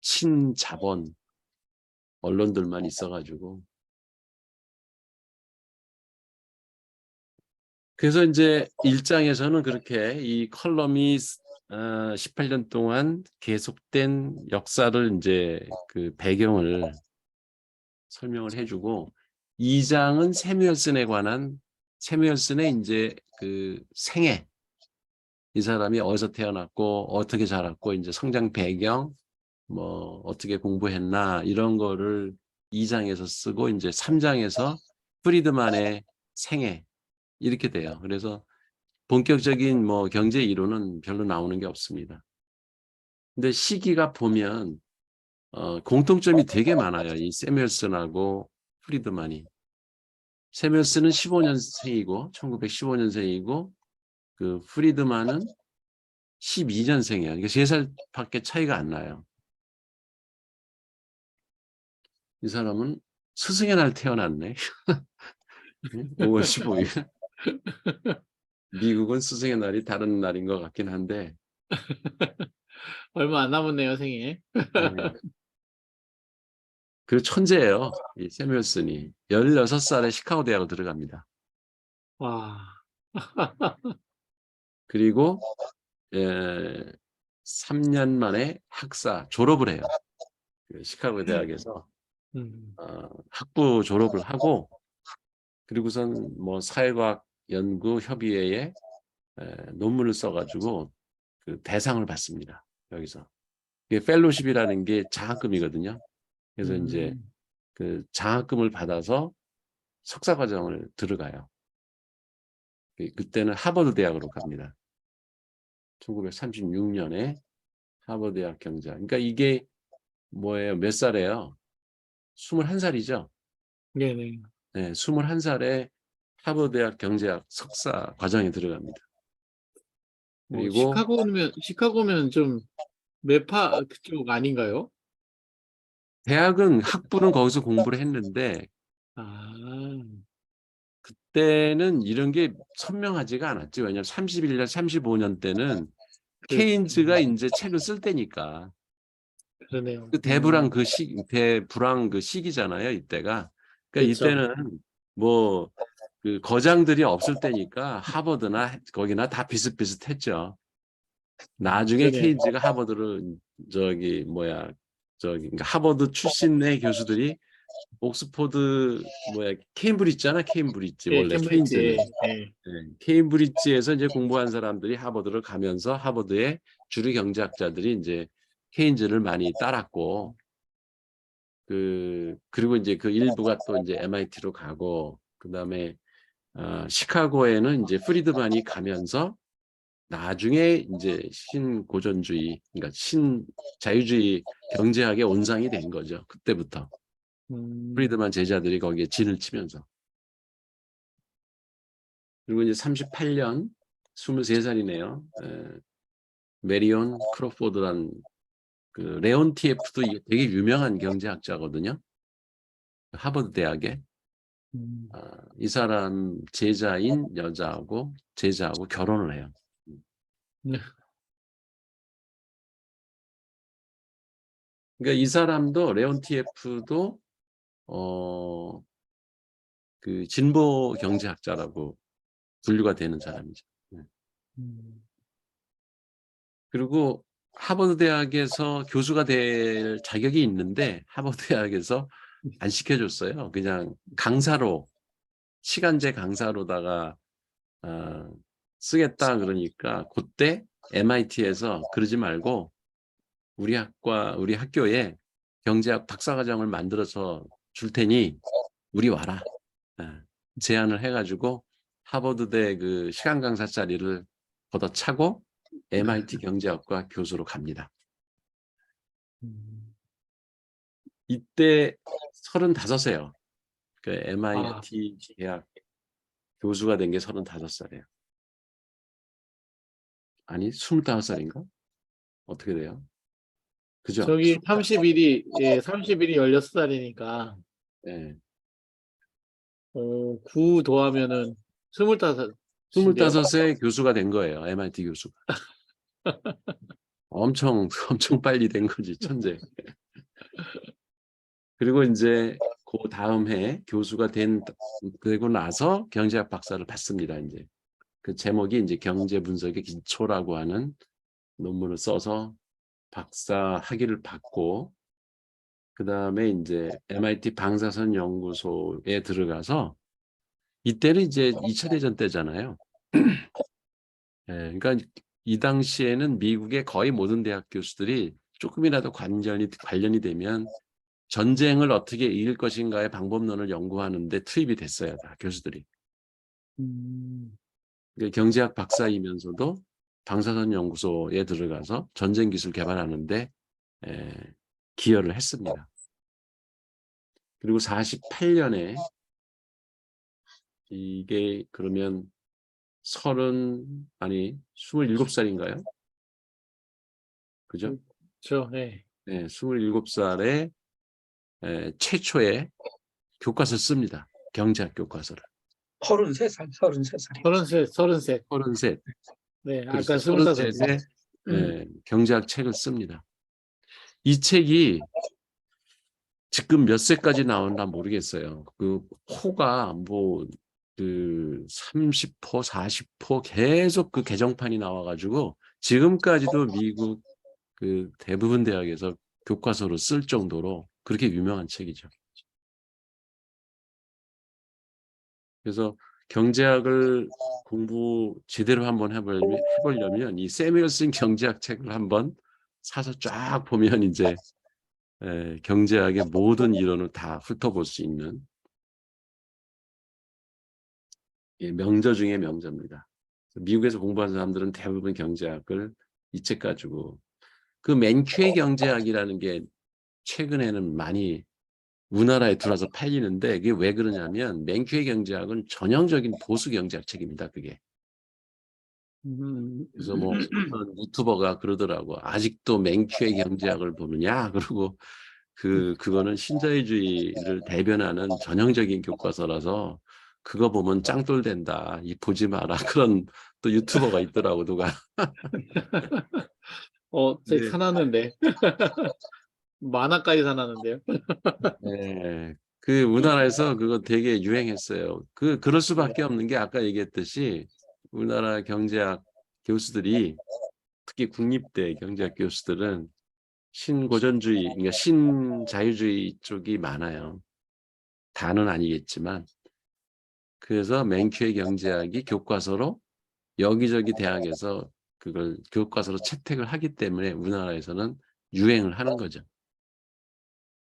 친자본 언론들만 있어가지고 그래서 이제 1장에서는 그렇게 이 컬럼이 18년 동안 계속된 역사를 이제 그 배경을 설명을 해주고 2장은 새뮤엘슨에 관한 새뮤엘슨의 이제 그 생애 이 사람이 어디서 태어났고 어떻게 자랐고 이제 성장 배경 뭐 어떻게 공부했나 이런 거를 2장에서 쓰고 이제 3장에서 프리드만의 생애 이렇게 돼요. 그래서 본격적인 뭐 경제 이론은 별로 나오는 게 없습니다. 근데 시기가 보면 공통점이 되게 많아요. 이 새뮤엘슨하고 프리드만이. 새뮤엘슨은 15년생이고 1915년생이고 그 프리드만은 12년생이에요. 그러니까 3살밖에 차이가 안 나요. 이 사람은 스승의 날 태어났네. 5월 15일. 미국은 스승의 날이 다른 날인 것 같긴 한데 얼마 안 남았네요, 생일. 그 천재예요. 이 새뮤엘슨이 16살에 시카고 대학을 들어갑니다. 와, 그리고 3년 만에 학사 졸업을 해요. 그 시카고 대학에서 학부 졸업을 하고 그리고선 뭐 사회과학 연구 협의회에 논문을 써가지고 그 대상을 받습니다. 여기서 이게 펠로십이라는 게 장학금이거든요. 그래서 이제 그 장학금을 받아서 석사 과정을 들어가요. 그때는 하버드 대학으로 갑니다. 1936년에 하버드 대학 경제학. 그러니까 이게 뭐예요? 몇 살이에요? 21살이죠. 네네. 네, 21살에 하버드 대학 경제학 석사 과정에 들어갑니다. 그리고 시카고면 좀 매파 그쪽 아닌가요? 대학은 학부는 거기서 공부를 했는데 아, 그때는 이런 게 선명하지가 않았죠. 왜냐하면 31년, 35년 때는 케인즈가 이제 책을 쓸 때니까. 그러네요. 그 대불황 그 시기잖아요, 이때가. 그러니까 그렇죠. 이때는 뭐 그 거장들이 없을 때니까 하버드나 거기나 다 비슷비슷했죠. 나중에 그러네요. 케인즈가 하버드를 그러니까 하버드 출신의 교수들이 옥스포드 케임브리지 있잖아, 케임브리지 예, 원래 케인즈는. 캠브리지. 예. 케임브리지에서 이제 공부한 사람들이 하버드를 가면서 하버드의 주류 경제학자들이 이제 케인즈를 많이 따랐고 그리고 이제 그 일부가 또 이제 MIT로 가고 그다음에 시카고에는 이제 프리드만이 가면서 나중에 이제 신고전주의 그러니까 신자유주의 경제학의 온상이 된 거죠. 그때부터 프리드만 제자들이 거기에 진을 치면서 그리고 이제 38년 23살이네요. 메리온 크로포드란 그 레온티에프도 되게 유명한 경제학자거든요. 하버드 대학에 이 사람 제자인 제자하고 결혼을 해요. 네. 그러니까 이 사람도 레온티에프도 그 진보 경제학자라고 분류가 되는 사람이죠. 그리고 하버드 대학에서 교수가 될 자격이 있는데 하버드 대학에서 안 시켜줬어요. 그냥 강사로 시간제 강사로다가 쓰겠다 그러니까 그때 MIT에서 그러지 말고 우리 학교에 경제학 박사과정을 만들어서 줄 테니 우리 와라. 제안을 해가지고 하버드대 그 시간 강사 자리를 걷어차고 MIT 경제학과 교수로 갑니다. 이때 35세요. 그 MIT 대학 교수가 된 게 35살이에요. 아니 25살인가? 어떻게 돼요? 그죠? 저기 30일이 16살이니까 네. 9 더하면은 25인데요. 25세 교수가 된 거예요. MIT 교수가. 엄청 빨리 된 거지, 천재. 그리고 이제 그 다음 해 교수가 되고 나서 경제학 박사를 받습니다, 이제. 그 제목이 이제 경제 분석의 기초라고 하는 논문을 써서 박사 학위를 받고 그다음에 이제 MIT 방사선 연구소에 들어가서 이때는 이제 2차 대전 때잖아요. 예, 그러니까 이 당시에는 미국의 거의 모든 대학 교수들이 조금이라도 관련이 되면 전쟁을 어떻게 이길 것인가의 방법론을 연구하는데 투입이 됐어요, 다 교수들이. 그러니까 경제학 박사이면서도 방사선 연구소에 들어가서 전쟁 기술 개발하는데 기여를 했습니다. 그리고 48년에 이게 그러면 27살인가요? 그죠? 그렇죠. 네. 네, 27살에 최초의 교과서를 씁니다. 경제학 교과서를. 33살, 33살이. 33. 33. 네, 그렇죠. 아까 25. 33에 경제학 책을 씁니다. 이 책이 지금 몇 세까지 나오나 모르겠어요. 그 호가 뭐 그 30호, 40호 계속 그 개정판이 나와가지고 지금까지도 미국 그 대부분 대학에서 교과서로 쓸 정도로 그렇게 유명한 책이죠. 그래서 경제학을 공부 제대로 한번 해보려면 이 세뮤얼슨 경제학 책을 한번 사서 쫙 보면 이제 경제학의 모든 이론을 다 훑어볼 수 있는 명저 중에 명저입니다. 미국에서 공부한 사람들은 대부분 경제학을 이 책 가지고 그 맨큐의 경제학이라는 게 최근에는 많이 우리나라에 들어와서 팔리는데 이게 왜 그러냐면 맨큐의 경제학은 전형적인 보수 경제학 책입니다. 그게. 그래서 뭐 어떤 유튜버가 그러더라고. 아직도 맨큐의 경제학을 보느냐? 그러고 그거는 신자유주의를 대변하는 전형적인 교과서라서 그거 보면 짱돌 된다. 이 보지 마라. 그런 또 유튜버가 있더라고 누가. 책 네. 사놨는데. 만화까지 사놨는데요. 네. 그 우리나라에서 그거 되게 유행했어요. 그럴 수밖에 없는 게 아까 얘기했듯이 우리나라 경제학 교수들이 특히 국립대 경제학 교수들은 신고전주의, 그러니까 신자유주의 쪽이 많아요. 다는 아니겠지만. 그래서 맨큐의 경제학이 교과서로 여기저기 대학에서 그걸 교과서로 채택을 하기 때문에 우리나라에서는 유행을 하는 거죠.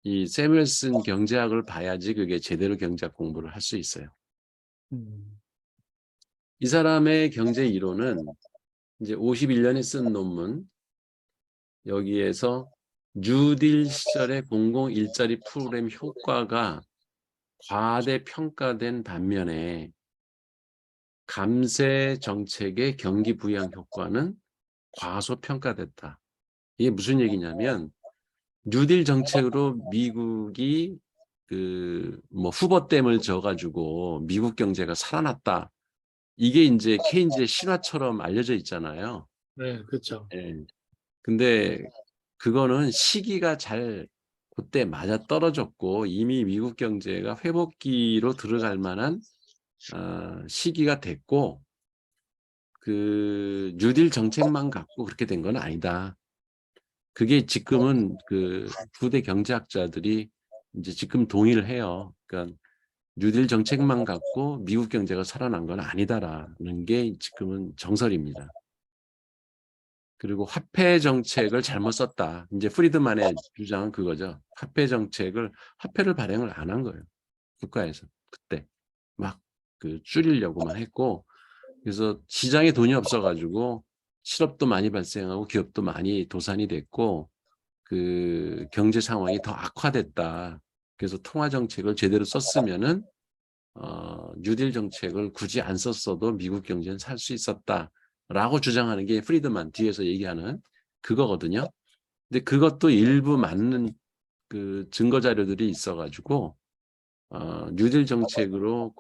이 세뮤얼슨 경제학을 봐야지 그게 제대로 경제학 공부를 할 수 있어요. 이 사람의 경제 이론은 이제 51년에 쓴 논문, 여기에서 뉴딜 시절의 공공 일자리 프로그램 효과가 과대평가된 반면에 감세 정책의 경기 부양 효과는 과소평가됐다. 이게 무슨 얘기냐면 뉴딜 정책으로 미국이 그 뭐 후보댐을 져가지고 미국 경제가 살아났다. 이게 이제 케인즈의 신화처럼 알려져 있잖아요. 네, 그렇죠. 예. 근데 그거는 시기가 잘 그때 맞아 떨어졌고 이미 미국 경제가 회복기로 들어갈 만한 시기가 됐고 그 뉴딜 정책만 갖고 그렇게 된 건 아니다. 그게 지금은 그 후대 경제학자들이 이제 지금 동의를 해요. 그러니까 뉴딜 정책만 갖고 미국 경제가 살아난 건 아니다라는 게 지금은 정설입니다. 그리고 화폐 정책을 잘못 썼다. 이제 프리드만의 주장은 그거죠. 화폐를 발행을 안 한 거예요. 국가에서 그때 막 그 줄이려고만 했고, 그래서 시장에 돈이 없어가지고 실업도 많이 발생하고 기업도 많이 도산이 됐고 그 경제 상황이 더 악화됐다. 그래서 통화 정책을 제대로 썼으면은 뉴딜 정책을 굳이 안 썼어도 미국 경제는 살 수 있었다라고 주장하는 게 프리드만 뒤에서 얘기하는 그거거든요. 근데 그것도 일부 맞는 그 증거 자료들이 있어가지고 뉴딜 정책으로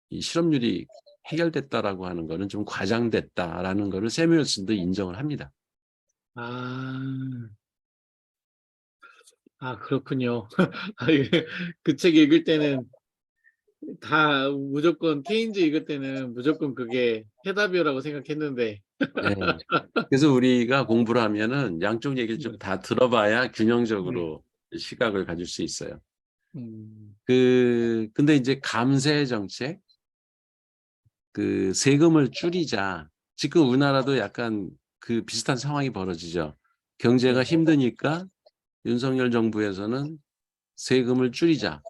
이 실업률이 해결됐다라고 하는 거는 좀 과장됐다라는 거를 세뮤얼슨도 인정을 합니다. 그렇군요. 그 책 읽을 때는 다 무조건 케인즈 읽을 때는 무조건 그게 해답이라고 생각했는데. 네. 그래서 우리가 공부를 하면은 양쪽 얘기를 좀 다 들어봐야 네. 균형적으로 시각을 가질 수 있어요. 음. 근데 이제 감세 정책, 그 세금을 줄이자. 지금 우리나라도 약간 그 비슷한 상황이 벌어지죠. 경제가 네. 힘드니까 윤석열 정부에서는 세금을 줄이자.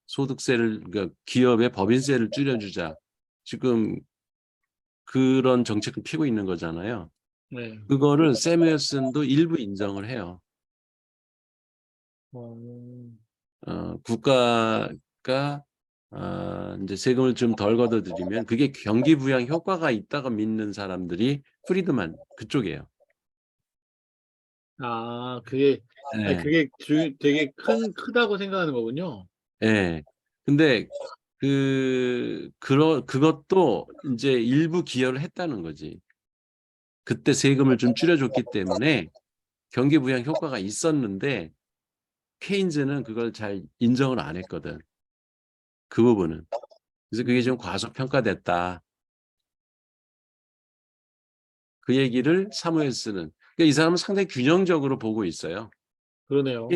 소득세를, 그러니까 기업의 법인세를 줄여주자. 지금 그런 정책을 피고 있는 거잖아요. 네. 그거를 세무에슨도 일부 인정을 해요. 어. 국가가 이제 세금을 좀 덜 걷어들이면 그게 경기 부양 효과가 있다고 믿는 사람들이 프리드만 그쪽이에요. 아, 그게 아니 예. 그게 되게 크다고 생각하는 거군요. 예. 근데 그것도 이제 일부 기여를 했다는 거지. 그때 세금을 좀 줄여줬기 때문에 경기 부양 효과가 있었는데 케인즈는 그걸 잘 인정을 안 했거든. 그 부분은. 그래서 그게 좀 과소평가됐다. 그 얘기를 사무엘스는. 그러니까 이 사람은 상당히 균형적으로 보고 있어요. 그러네요.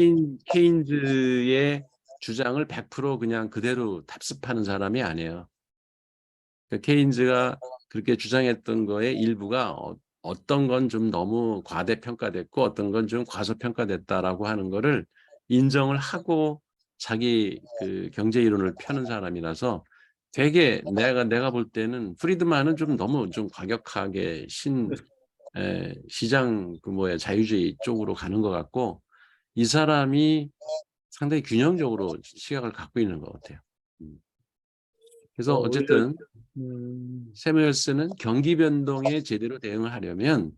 케인즈의 주장을 100% 그냥 그대로 답습하는 사람이 아니에요. 그러니까 케인즈가 그렇게 주장했던 거의 일부가 어떤 건 좀 너무 과대평가됐고 어떤 건 좀 과소평가됐다라고 하는 거를 인정을 하고 자기 그 경제 이론을 펴는 사람이라서 되게 내가 볼 때는 프리드만은 좀 너무 좀 과격하게 시장 그 자유주의 쪽으로 가는 것 같고 이 사람이 상당히 균형적으로 시각을 갖고 있는 것 같아요. 그래서 오히려 어쨌든 음. 세무엘스는 경기 변동에 제대로 대응을 하려면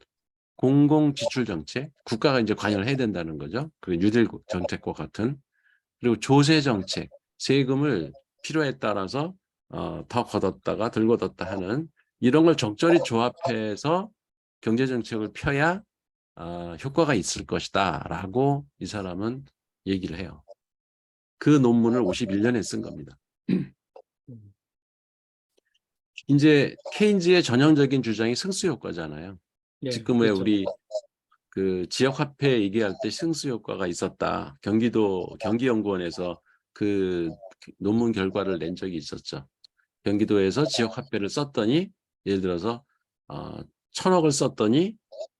공공 지출 정책, 국가가 이제 관여를 해야 된다는 거죠. 그 뉴딜 정책과 같은. 그리고 조세 정책, 세금을 필요에 따라서 더 걷었다가 덜 걷었다 하는 이런 걸 적절히 조합해서 경제 정책을 펴야 효과가 있을 것이다라고 이 사람은 얘기를 해요. 그 논문을 51년에 쓴 겁니다. 음. 이제 케인즈의 전형적인 주장이 승수 효과잖아요. 네, 지금 왜 그렇죠. 우리 그 지역 화폐 얘기할 때 승수 효과가 있었다. 경기연구원에서 그 논문 결과를 낸 적이 있었죠. 경기도에서 지역 화폐를 썼더니 예를 들어서 1,000억을 썼더니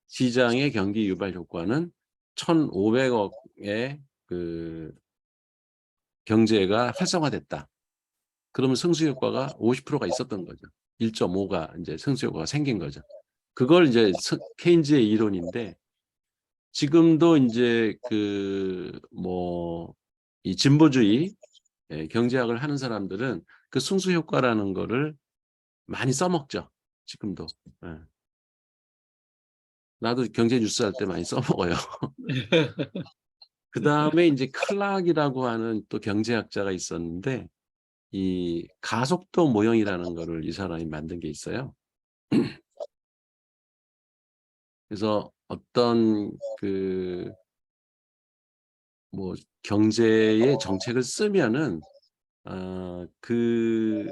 시장의 경기 유발 효과는 1,500억의 그 경제가 활성화됐다. 그러면 승수 효과가 50%가 있었던 거죠. 1.5가 이제 승수 효과가 생긴 거죠. 그걸 이제 케인즈의 이론인데 지금도 이제 이 진보주의 경제학을 하는 사람들은 그 승수 효과라는 거를 많이 써먹죠. 지금도. 예. 나도 경제 뉴스 할 때 많이 써먹어요. 그 다음에 이제 클락이라고 하는 또 경제학자가 있었는데 이 가속도 모형이라는 거를 이 사람이 만든 게 있어요. 그래서 어떤 경제의 정책을 쓰면은 그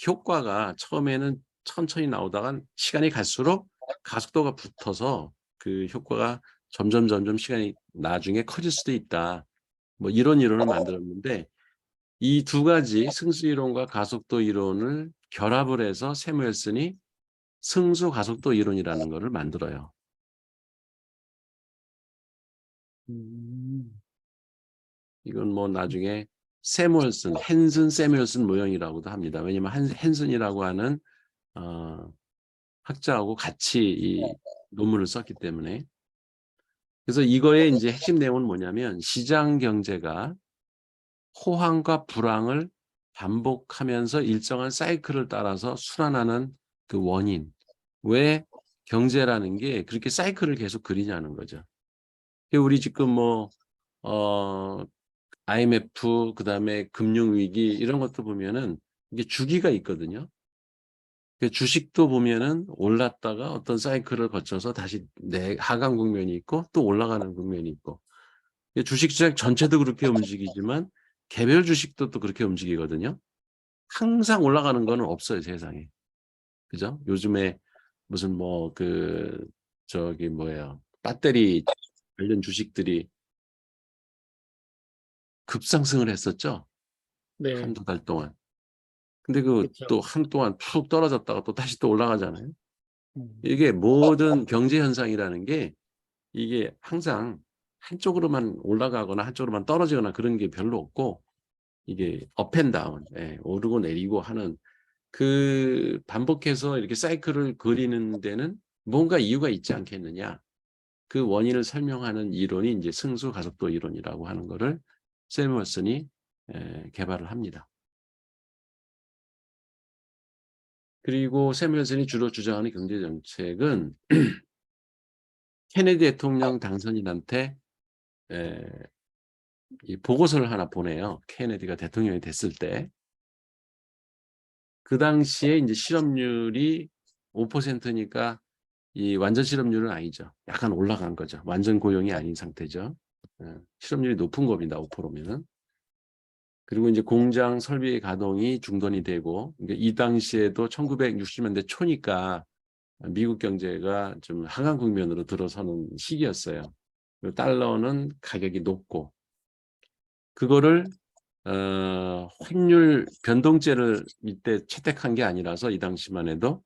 효과가 처음에는 천천히 나오다가 시간이 갈수록 가속도가 붙어서 그 효과가 점점 시간이 나중에 커질 수도 있다. 뭐 이런 이론을 만들었는데 이 두 가지 승수 이론과 가속도 이론을 결합을 해서 세무엘슨이 승수 가속도 이론이라는 것을 만들어요. 음. 이건 뭐 나중에 헨슨 세무엘슨 모형이라고도 합니다. 왜냐하면 헨슨이라고 하는 학자하고 같이 이 논문을 썼기 때문에. 그래서 이거의 이제 핵심 내용은 뭐냐면 시장 경제가 호황과 불황을 반복하면서 일정한 사이클을 따라서 순환하는 그 원인. 왜 경제라는 게 그렇게 사이클을 계속 그리냐는 거죠. 우리 지금 IMF 그다음에 금융위기 이런 것도 보면은 이게 주기가 있거든요. 주식도 보면은 올랐다가 어떤 사이클을 거쳐서 다시 하강 국면이 있고 또 올라가는 국면이 있고 주식 시장 전체도 그렇게 움직이지만 개별 주식도 또 그렇게 움직이거든요. 항상 올라가는 거는 없어요, 세상에. 그죠? 요즘에 무슨 뭐 저기 뭐예요. 배터리 관련 주식들이 급상승을 했었죠. 네, 한두 달 동안. 근데 그 그렇죠. 또 한동안 푹 떨어졌다가 또 다시 또 올라가잖아요. 음. 이게 모든 경제 현상이라는 게 이게 항상 한쪽으로만 올라가거나 한쪽으로만 떨어지거나 그런 게 별로 없고 이게 업앤다운, 오르고 내리고 하는 그 반복해서 이렇게 사이클을 그리는 데는 뭔가 이유가 있지 않겠느냐. 그 원인을 설명하는 이론이 이제 승수 가속도 이론이라고 하는 거를 세무얼슨이 개발을 합니다. 그리고 세무얼슨이 주로 주장하는 경제 정책은 케네디 대통령 당선인한테 이 보고서를 하나 보내요. 케네디가 대통령이 됐을 때. 그 당시에 이제 실업률이 5%니까 이 완전 실업률은 아니죠. 약간 올라간 거죠. 완전 고용이 아닌 상태죠. 실업률이 높은 겁니다. 5%면은. 그리고 이제 공장 설비 가동이 중단이 되고, 그러니까 이 당시에도 1960년대 초니까 미국 경제가 좀 하강 국면으로 들어서는 시기였어요. 그리고 달러는 가격이 높고, 그거를 환율 변동제를 이때 채택한 게 아니라서 이 당시만 해도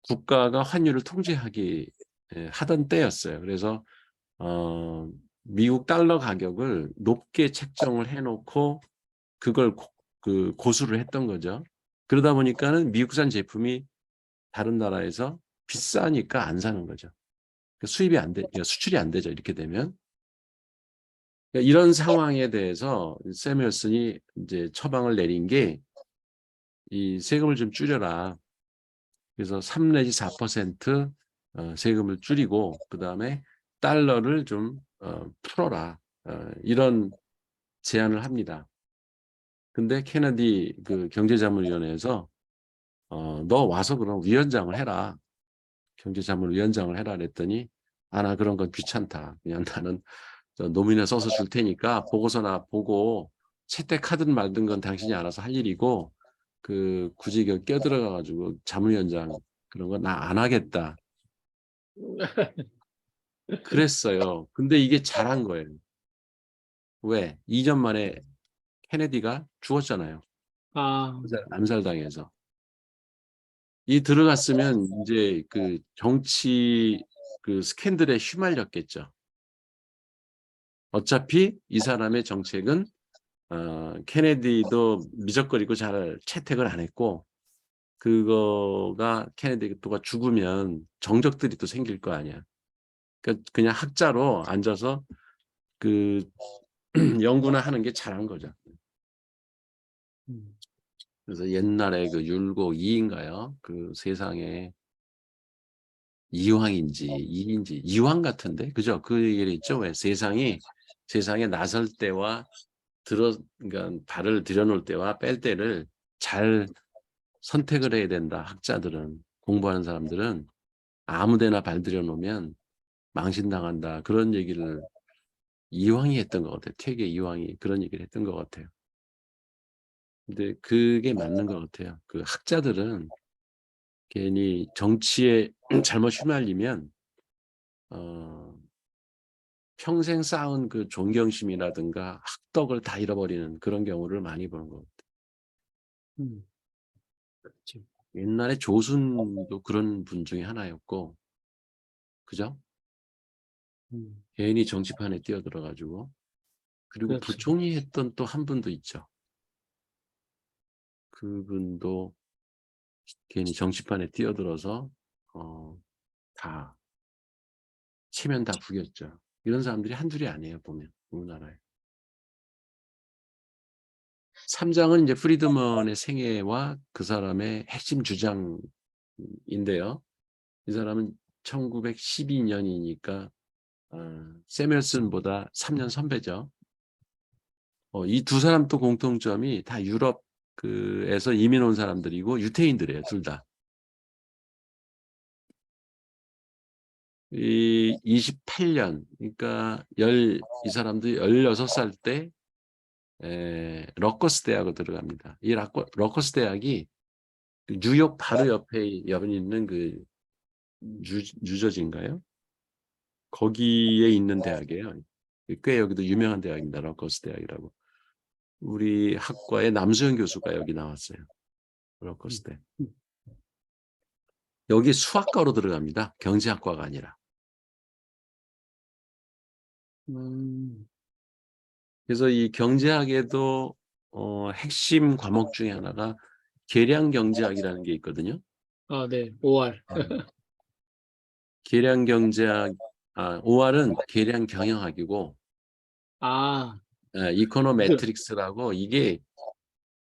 국가가 환율을 통제하기 하던 때였어요. 그래서 미국 달러 가격을 높게 책정을 해놓고 그걸 고수를 했던 거죠. 그러다 보니까는 미국산 제품이 다른 나라에서 비싸니까 안 사는 거죠. 수입이 안 돼, 수출이 안 되죠. 이렇게 되면. 그러니까 이런 상황에 대해서 세뮤얼슨이 이제 처방을 내린 게 이 세금을 좀 줄여라. 그래서 3 내지 4% 세금을 줄이고 그다음에 달러를 좀 풀어라. 이런 제안을 합니다. 근데 케네디 그 경제자문위원회에서 너 와서 그럼 위원장을 해라. 경제자문위원장을 해라 그랬더니 나 그런 건 귀찮다. 그냥 나는 노민에 써서 줄 테니까 보고서나 보고 채택하든 말든 건 당신이 알아서 할 일이고 굳이 껴들어가 가지고 자문위원장 그런 거 나 안 하겠다. 그랬어요. 근데 이게 잘한 거예요. 왜? 2년 만에 케네디가 죽었잖아요. 아, 암살당해서. 이 들어갔으면 이제 그 정치 스캔들에 휘말렸겠죠. 어차피 이 사람의 정책은 케네디도 미적거리고 잘 채택을 안 했고 그거가 케네디가 죽으면 정적들이 또 생길 거 아니야. 그러니까 그냥 학자로 앉아서 그 연구나 하는 게 잘한 거죠. 음. 그래서 옛날에 그 율곡 이인가요? 그 세상에 이황인지 이인지 이황 같은데 그죠? 그 얘기를 있죠. 왜 세상에 나설 때와 그러니까 발을 들여놓을 때와 뺄 때를 잘 선택을 해야 된다. 학자들은 공부하는 사람들은 아무데나 발 들여놓으면 망신당한다. 그런 얘기를 이황이 했던 것 같아요. 퇴계 이황이 그런 얘기를 했던 것 같아요. 근데 그게 맞는 것 같아요. 그 학자들은 괜히 정치에 잘못 휘말리면 어, 평생 쌓은 그 존경심이라든가 학덕을 다 잃어버리는 그런 경우를 많이 보는 것 같아요. 그렇죠. 옛날에 조순도 그런 분 중에 하나였고, 그죠? 괜히 정치판에 뛰어들어가지고 그리고 그렇죠. 부총리 했던 또 한 분도 있죠. 그분도 괜히 정치판에 뛰어들어서 다 체면 다 구겼죠. 이런 사람들이 한둘이 아니에요. 보면 우리나라에. 3장은 이제 프리드먼의 생애와 그 사람의 핵심 주장인데요. 이 사람은 1912년이니까 세멜슨보다 3년 선배죠. 이 두 사람 또 공통점이 다 유럽 에서 이민 온 사람들이고 유태인들이에요. 둘 다. 이 28년 그러니까 이 사람들이 16살 때 러커스 대학을 들어갑니다. 이 러커스 대학이 뉴욕 바로 옆에 있는 그 뉴저지인가요? 거기에 있는 대학이에요. 꽤 여기도 유명한 대학입니다. 러커스 대학이라고. 우리 학과의 남수영 교수가 여기 나왔어요. 러커스 대. 여기 수학과로 들어갑니다. 경제학과가 아니라. 그래서 이 경제학에도 핵심 과목 중에 하나가 계량 경제학이라는 게 있거든요. 네. 5월. 계량 경제학, 5R은 계량 경영학이고, 이코노메트릭스라고 이게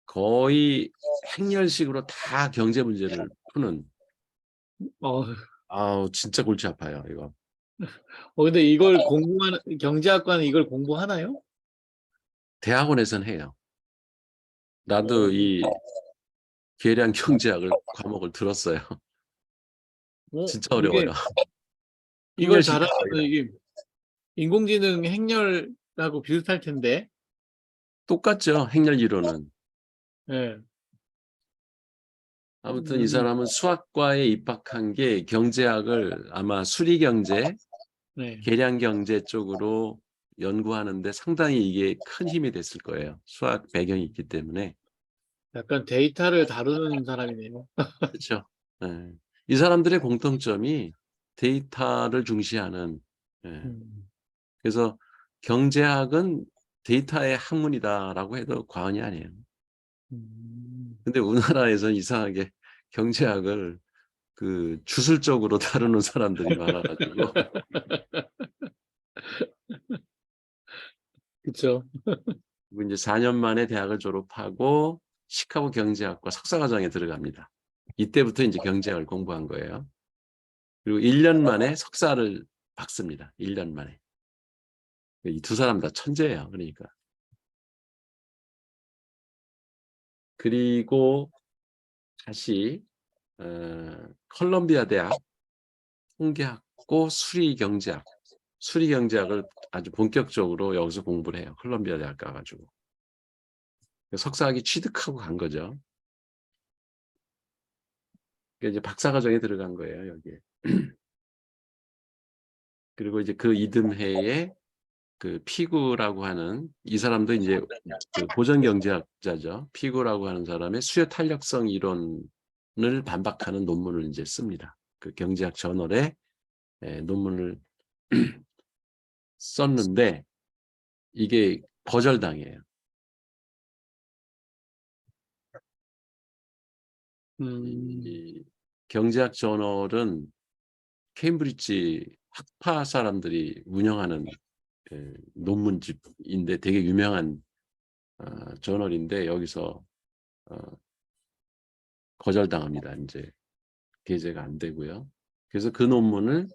거의 행렬식으로 다 경제 문제를 푸는. 진짜 골치 아파요, 이거. 근데 이걸 공부하는 경제학과는 이걸 공부하나요? 대학원에서는 해요. 나도 이 계량 경제학을 과목을 들었어요. 진짜 어려워요. 이걸 행렬식이 잘하면 아니라. 이게 인공지능 행렬하고 비슷할 텐데. 똑같죠, 행렬 이론은. 네. 아무튼 이 사람은 수학과에 입학한 게 경제학을 아마 수리경제, 네. 계량경제 쪽으로 연구하는데 상당히 이게 큰 힘이 됐을 거예요. 수학 배경이 있기 때문에. 약간 데이터를 다루는 사람이네요. 그렇죠. 예. 이 사람들의 공통점이 데이터를 중시하는. 그래서 경제학은 데이터의 학문이다라고 해도 과언이 아니에요. 근데 우리나라에서는 이상하게 경제학을 그 주술적으로 다루는 사람들이 많아가지고. 그렇죠. 그리고 이제 4년 만에 대학을 졸업하고 시카고 경제학과 석사과정에 들어갑니다. 이때부터 이제 경제학을 공부한 거예요. 그리고 1년 만에 석사를 받습니다. 1년 만에. 이 두 사람 다 천재예요. 그러니까. 그리고 다시 컬럼비아 대학 통계학고 수리경제학. 수리경제학을 아주 본격적으로 여기서 공부를 해요. 컬럼비아 대학 가가지고. 석사학위 취득하고 간 거죠. 이제 박사과정에 들어간 거예요, 여기에. 그리고 이제 그 이듬해에 그 피구라고 하는 이 사람도 이제 그 고전경제학자죠. 피구라고 하는 사람의 수요 탄력성 이론을 반박하는 논문을 이제 씁니다. 그 경제학 저널에 논문을 썼는데 이게 거절당해요. 이 경제학 저널은 케임브리지 학파 사람들이 운영하는 논문집인데 되게 유명한 저널인데 여기서 거절당합니다. 이제 게재가 안 되고요. 그래서 그 논문을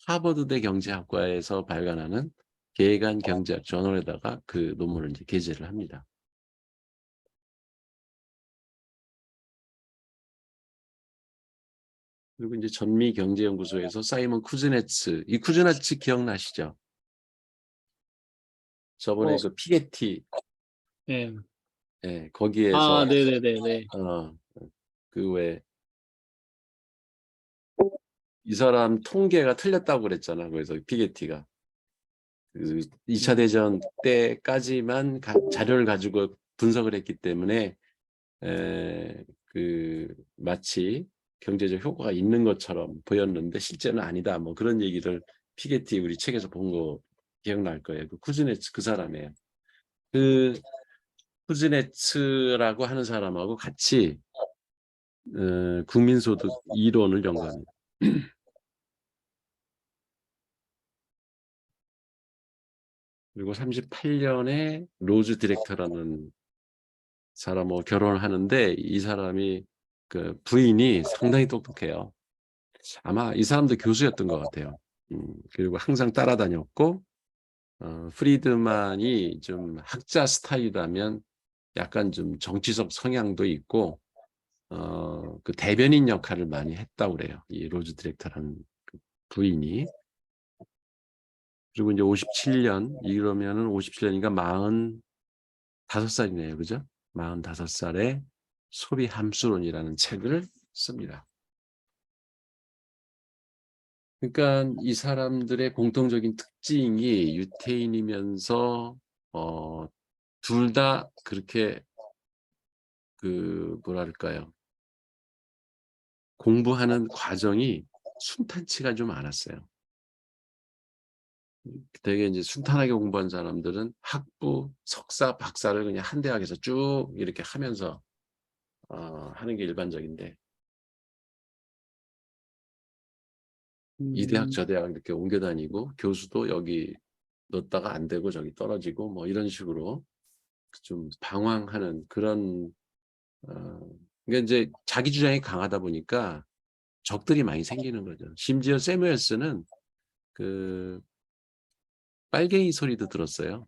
하버드대 경제학과에서 발간하는 계간 경제학 저널에다가 그 논문을 이제 게재를 합니다. 그리고 이제 전미경제연구소에서 사이먼 쿠즈네츠, 이 쿠즈네츠 기억나시죠? 저번에 그 피게티, 네. 거기에서 네네네네. 그 왜 이 사람 통계가 틀렸다고 그랬잖아. 그래서 피게티가 그 2차 대전 때까지만 자료를 가지고 분석을 했기 때문에 그 마치 경제적 효과가 있는 것처럼 보였는데 실제는 아니다. 뭐 그런 얘기를 피게티 우리 책에서 본 거 기억날 거예요. 그 쿠즈네츠 그 사람이에요. 그 쿠즈네츠라고 하는 사람하고 같이 국민소득 이론을 연구합니다. 그리고 38년에 로즈 디렉터라는 사람하고 결혼을 하는데 이 사람이 그 부인이 상당히 똑똑해요. 아마 이 사람도 교수였던 것 같아요. 그리고 항상 따라다녔고 프리드만이 좀 학자 스타일이라면 약간 좀 정치적 성향도 있고 그 대변인 역할을 많이 했다고 그래요. 이 로즈 디렉터라는 그 부인이. 그리고 이제 57년 이러면은 57년이니까 5살이네요. 그죠? 45살에 소비 함수론이라는 책을 씁니다. 그러니까 이 사람들의 공통적인 특징이 유태인이면서 둘 다 그렇게 뭐랄까요? 공부하는 과정이 순탄치가 좀 않았어요. 되게 이제 순탄하게 공부한 사람들은 학부, 석사, 박사를 그냥 한 대학에서 쭉 이렇게 하면서 하는 게 일반적인데 이 대학 저 대학 이렇게 옮겨 다니고 교수도 여기 넣었다가 안 되고 저기 떨어지고 뭐 이런 식으로 좀 방황하는 그런 그러니까 이제 자기 주장이 강하다 보니까 적들이 많이 생기는 거죠. 심지어 세무엘스는 그 빨갱이 소리도 들었어요.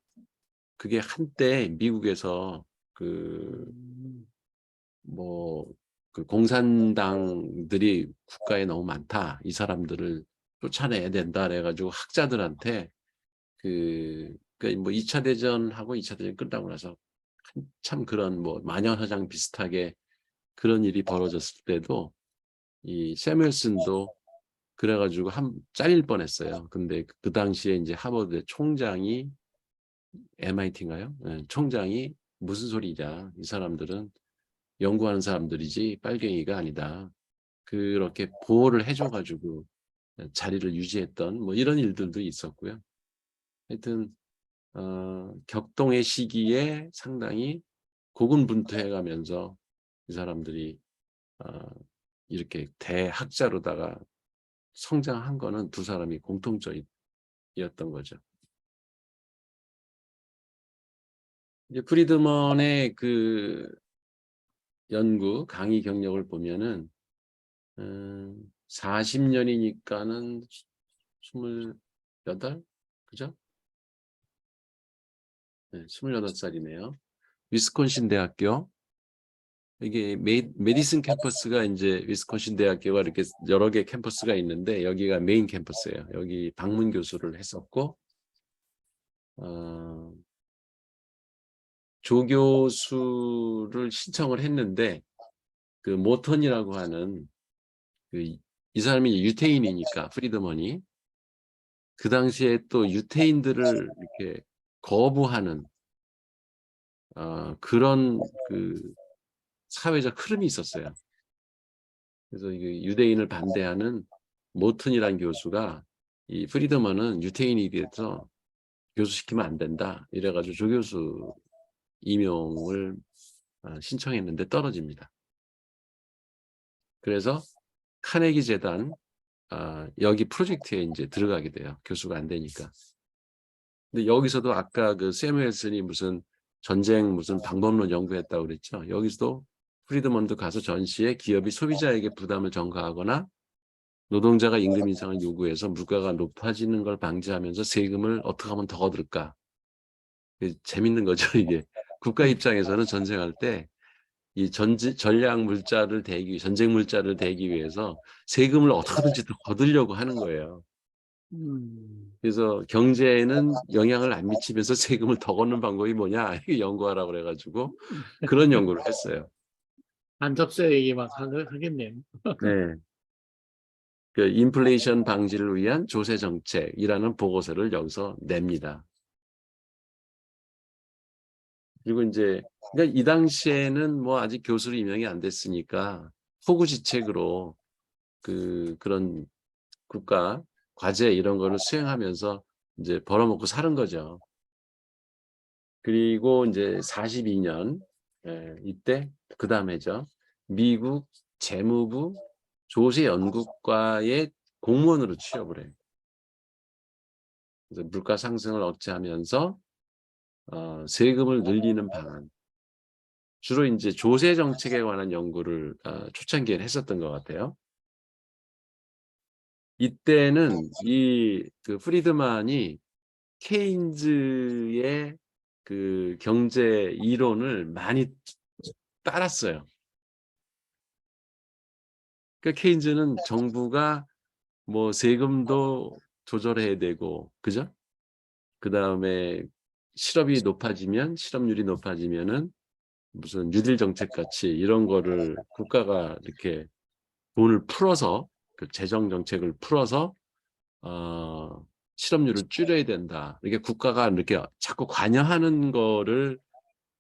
그게 한때 미국에서 그 공산당들이 국가에 너무 많다. 이 사람들을 쫓아내야 된다. 그래가지고 학자들한테 뭐 2차 대전하고 2차 대전 끝나고 나서 한참 그런 뭐 마녀사냥 비슷하게 그런 일이 벌어졌을 때도 이 세무엘슨도 그래가지고 잘릴 뻔했어요. 근데 그 당시에 이제 하버드 총장이 MIT인가요? 네, 총장이 무슨 소리냐? 이 사람들은 연구하는 사람들이지 빨갱이가 아니다. 그렇게 보호를 해줘가지고 자리를 유지했던 뭐 이런 일들도 있었고요. 하여튼 격동의 시기에 상당히 고군분투해가면서 이 사람들이 이렇게 대학자로다가 성장한 거는 두 사람이 공통점이었던 거죠. 이제 프리드먼의 그 연구 강의 경력을 보면은 40년이니까는 28? 그죠? 네, 28살이네요. 위스콘신 대학교. 이게 메디슨 캠퍼스가 이제 위스콘신 대학교가 이렇게 여러 개 캠퍼스가 있는데 여기가 메인 캠퍼스예요. 여기 방문 교수를 했었고 조교수를 신청을 했는데 그 모턴이라고 하는 이 사람이 유태인이니까 프리드먼이 그 당시에 또 유태인들을 이렇게 거부하는 그런 사회적 흐름이 있었어요. 그래서 유대인을 반대하는 모튼이라는 교수가 이 프리드먼은 유태인이 돼서 교수시키면 안 된다. 이래가지고 조교수 임용을 신청했는데 떨어집니다. 그래서 카네기 재단 여기 프로젝트에 이제 들어가게 돼요. 교수가 안 되니까. 근데 여기서도 아까 그 세무엘슨이 무슨 방법론 연구했다고 그랬죠. 여기서도 프리드먼도 가서 전시에 기업이 소비자에게 부담을 전가하거나 노동자가 임금 인상을 요구해서 물가가 높아지는 걸 방지하면서 세금을 어떻게 하면 더 얻을까. 재밌는 거죠, 이게. 국가 입장에서는 전쟁할 때 이 전쟁 물자를 대기 위해서 세금을 어떻게든지 더 얻으려고 하는 거예요. 그래서 경제에는 영향을 안 미치면서 세금을 더 걷는 방법이 뭐냐 이게 연구하라고 그래가지고 그런 연구를 했어요. 간접세 얘기 막 하겠네요. 네. 그 인플레이션 방지를 위한 조세 정책이라는 보고서를 여기서 냅니다. 그리고 이제 그러니까 이 당시에는 뭐 아직 교수로 임명이 안 됐으니까 호구지책으로 그런 국가 과제 이런 거를 수행하면서 이제 벌어먹고 사는 거죠. 그리고 이제 42년 이때 그 다음에죠. 미국 재무부 조세연구과의 공무원으로 취업을 해요. 그래서 물가 상승을 억제하면서 세금을 늘리는 방안. 주로 이제 조세 정책에 관한 연구를 초창기에 했었던 것 같아요. 이때는 그 프리드만이 케인즈의 그 경제 이론을 많이 따랐어요. 그러니까 케인즈는 정부가 뭐 세금도 조절해야 되고, 그죠? 그 다음에 실업률이 높아지면은 무슨 뉴딜 정책 같이 이런 거를 국가가 이렇게 돈을 풀어서 그 재정 정책을 풀어서 실업률을 줄여야 된다. 이렇게 국가가 이렇게 자꾸 관여하는 거를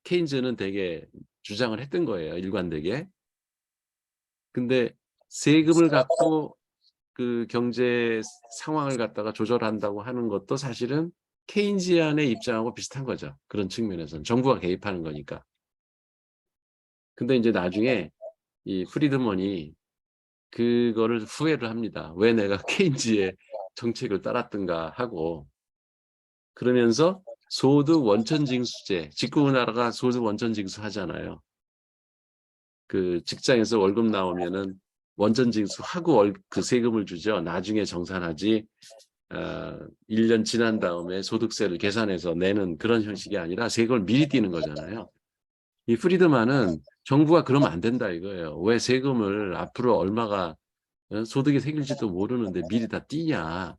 케인즈는 되게 주장을 했던 거예요. 일관되게. 근데 세금을 갖고 그 경제 상황을 갖다가 조절한다고 하는 것도 사실은 케인지안의 입장하고 비슷한 거죠. 그런 측면에서는 정부가 개입하는 거니까. 근데 이제 나중에 이 프리드먼이 그거를 후회를 합니다. 왜 내가 케인즈의 정책을 따랐던가 하고. 그러면서 소득 원천 징수제, 지금 우리나라가 소득 원천 징수 하잖아요. 그 직장에서 월급 나오면은 원천 징수하고 그 세금을 주죠. 나중에 정산하지. 1년 지난 다음에 소득세를 계산해서 내는 그런 형식이 아니라 세금을 미리 떼는 거잖아요. 이 프리드만은 정부가 그러면 안 된다 이거예요. 왜 세금을 앞으로 얼마가 소득이 생길지도 모르는데 미리 다 떼냐.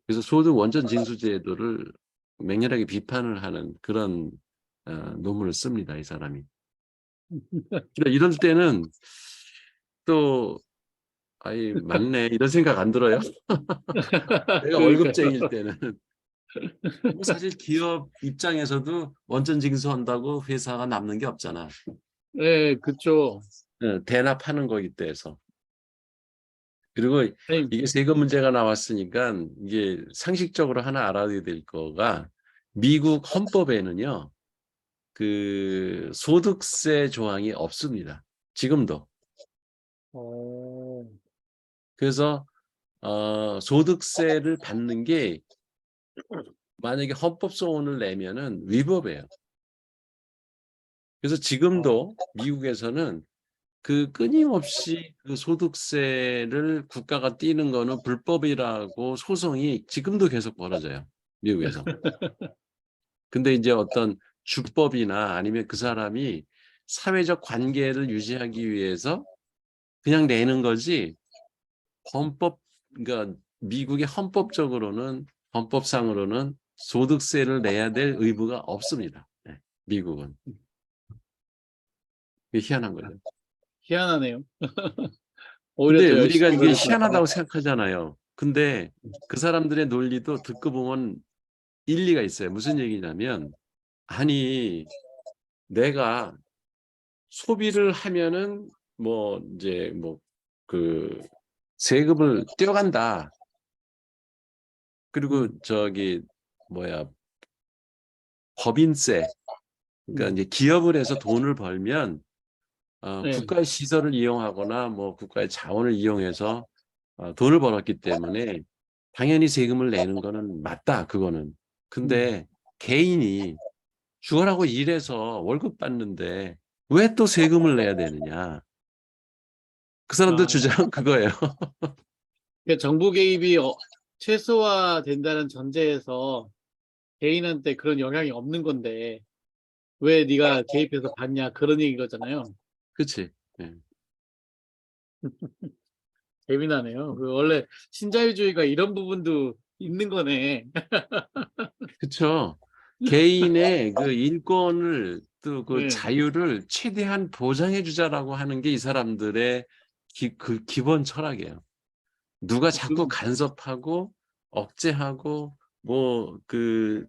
그래서 소득 원천 징수 제도를 맹렬하게 비판을 하는 그런 논문을 씁니다. 이 사람이. 그러니까 이럴 때는 또 아이 맞네 이런 생각 안 들어요? 내가 월급쟁이일 때는 뭐 사실 기업 입장에서도 원천 징수한다고 회사가 남는 게 없잖아. 네, 그쵸. 대납하는 거기 때문에. 그리고 아니, 이게 세금 문제가 나왔으니까 이게 상식적으로 하나 알아야 될 거가 미국 헌법에는요. 그 소득세 조항이 없습니다. 지금도. 어, 그래서 소득세를 받는 게 만약에 헌법 소원을 내면은 위법이에요. 그래서 지금도 미국에서는 그 끊임없이 그 소득세를 국가가 떼는 거는 불법이라고 소송이 지금도 계속 벌어져요. 미국에서. 근데 이제 어떤 주법이나 아니면 그 사람이 사회적 관계를 유지하기 위해서 그냥 내는 거지 그러니까 미국의 헌법상으로는 소득세를 내야 될 의무가 없습니다. 네, 미국은. 이게 희한한 거죠. 희한하네요. 오히려 근데 더 우리가 열심히 이게 벌을 것 같은데. 희한하다고 생각하잖아요. 근데 그 사람들의 논리도 듣고 보면 일리가 있어요. 무슨 얘기냐면 아니 내가 소비를 하면은 뭐 이제 뭐 그 세금을 떼어간다. 그리고 저기 뭐야 법인세. 그러니까 이제 기업을 해서 돈을 벌면 네. 국가의 시설을 이용하거나 뭐 국가의 자원을 이용해서 돈을 벌었기 때문에 당연히 세금을 내는 거는 맞다. 그거는. 근데 개인이 죽어라고 일해서 월급 받는데 왜 또 세금을 내야 되느냐. 그 사람들 아, 주장은 그거예요. 그러니까 정부 개입이 최소화된다는 전제에서 개인한테 그런 영향이 없는 건데 왜 네가 개입해서 받냐 그런 얘기 거잖아요. 그렇지. 예. 재미나네요. 그 원래 신자유주의가 이런 부분도 있는 거네. 그렇죠. 개인의 그 인권을 또 그 네. 자유를 최대한 보장해 주자라고 하는 게 이 사람들의 그 기본 철학이에요. 누가 자꾸 그, 간섭하고 억제하고 뭐 그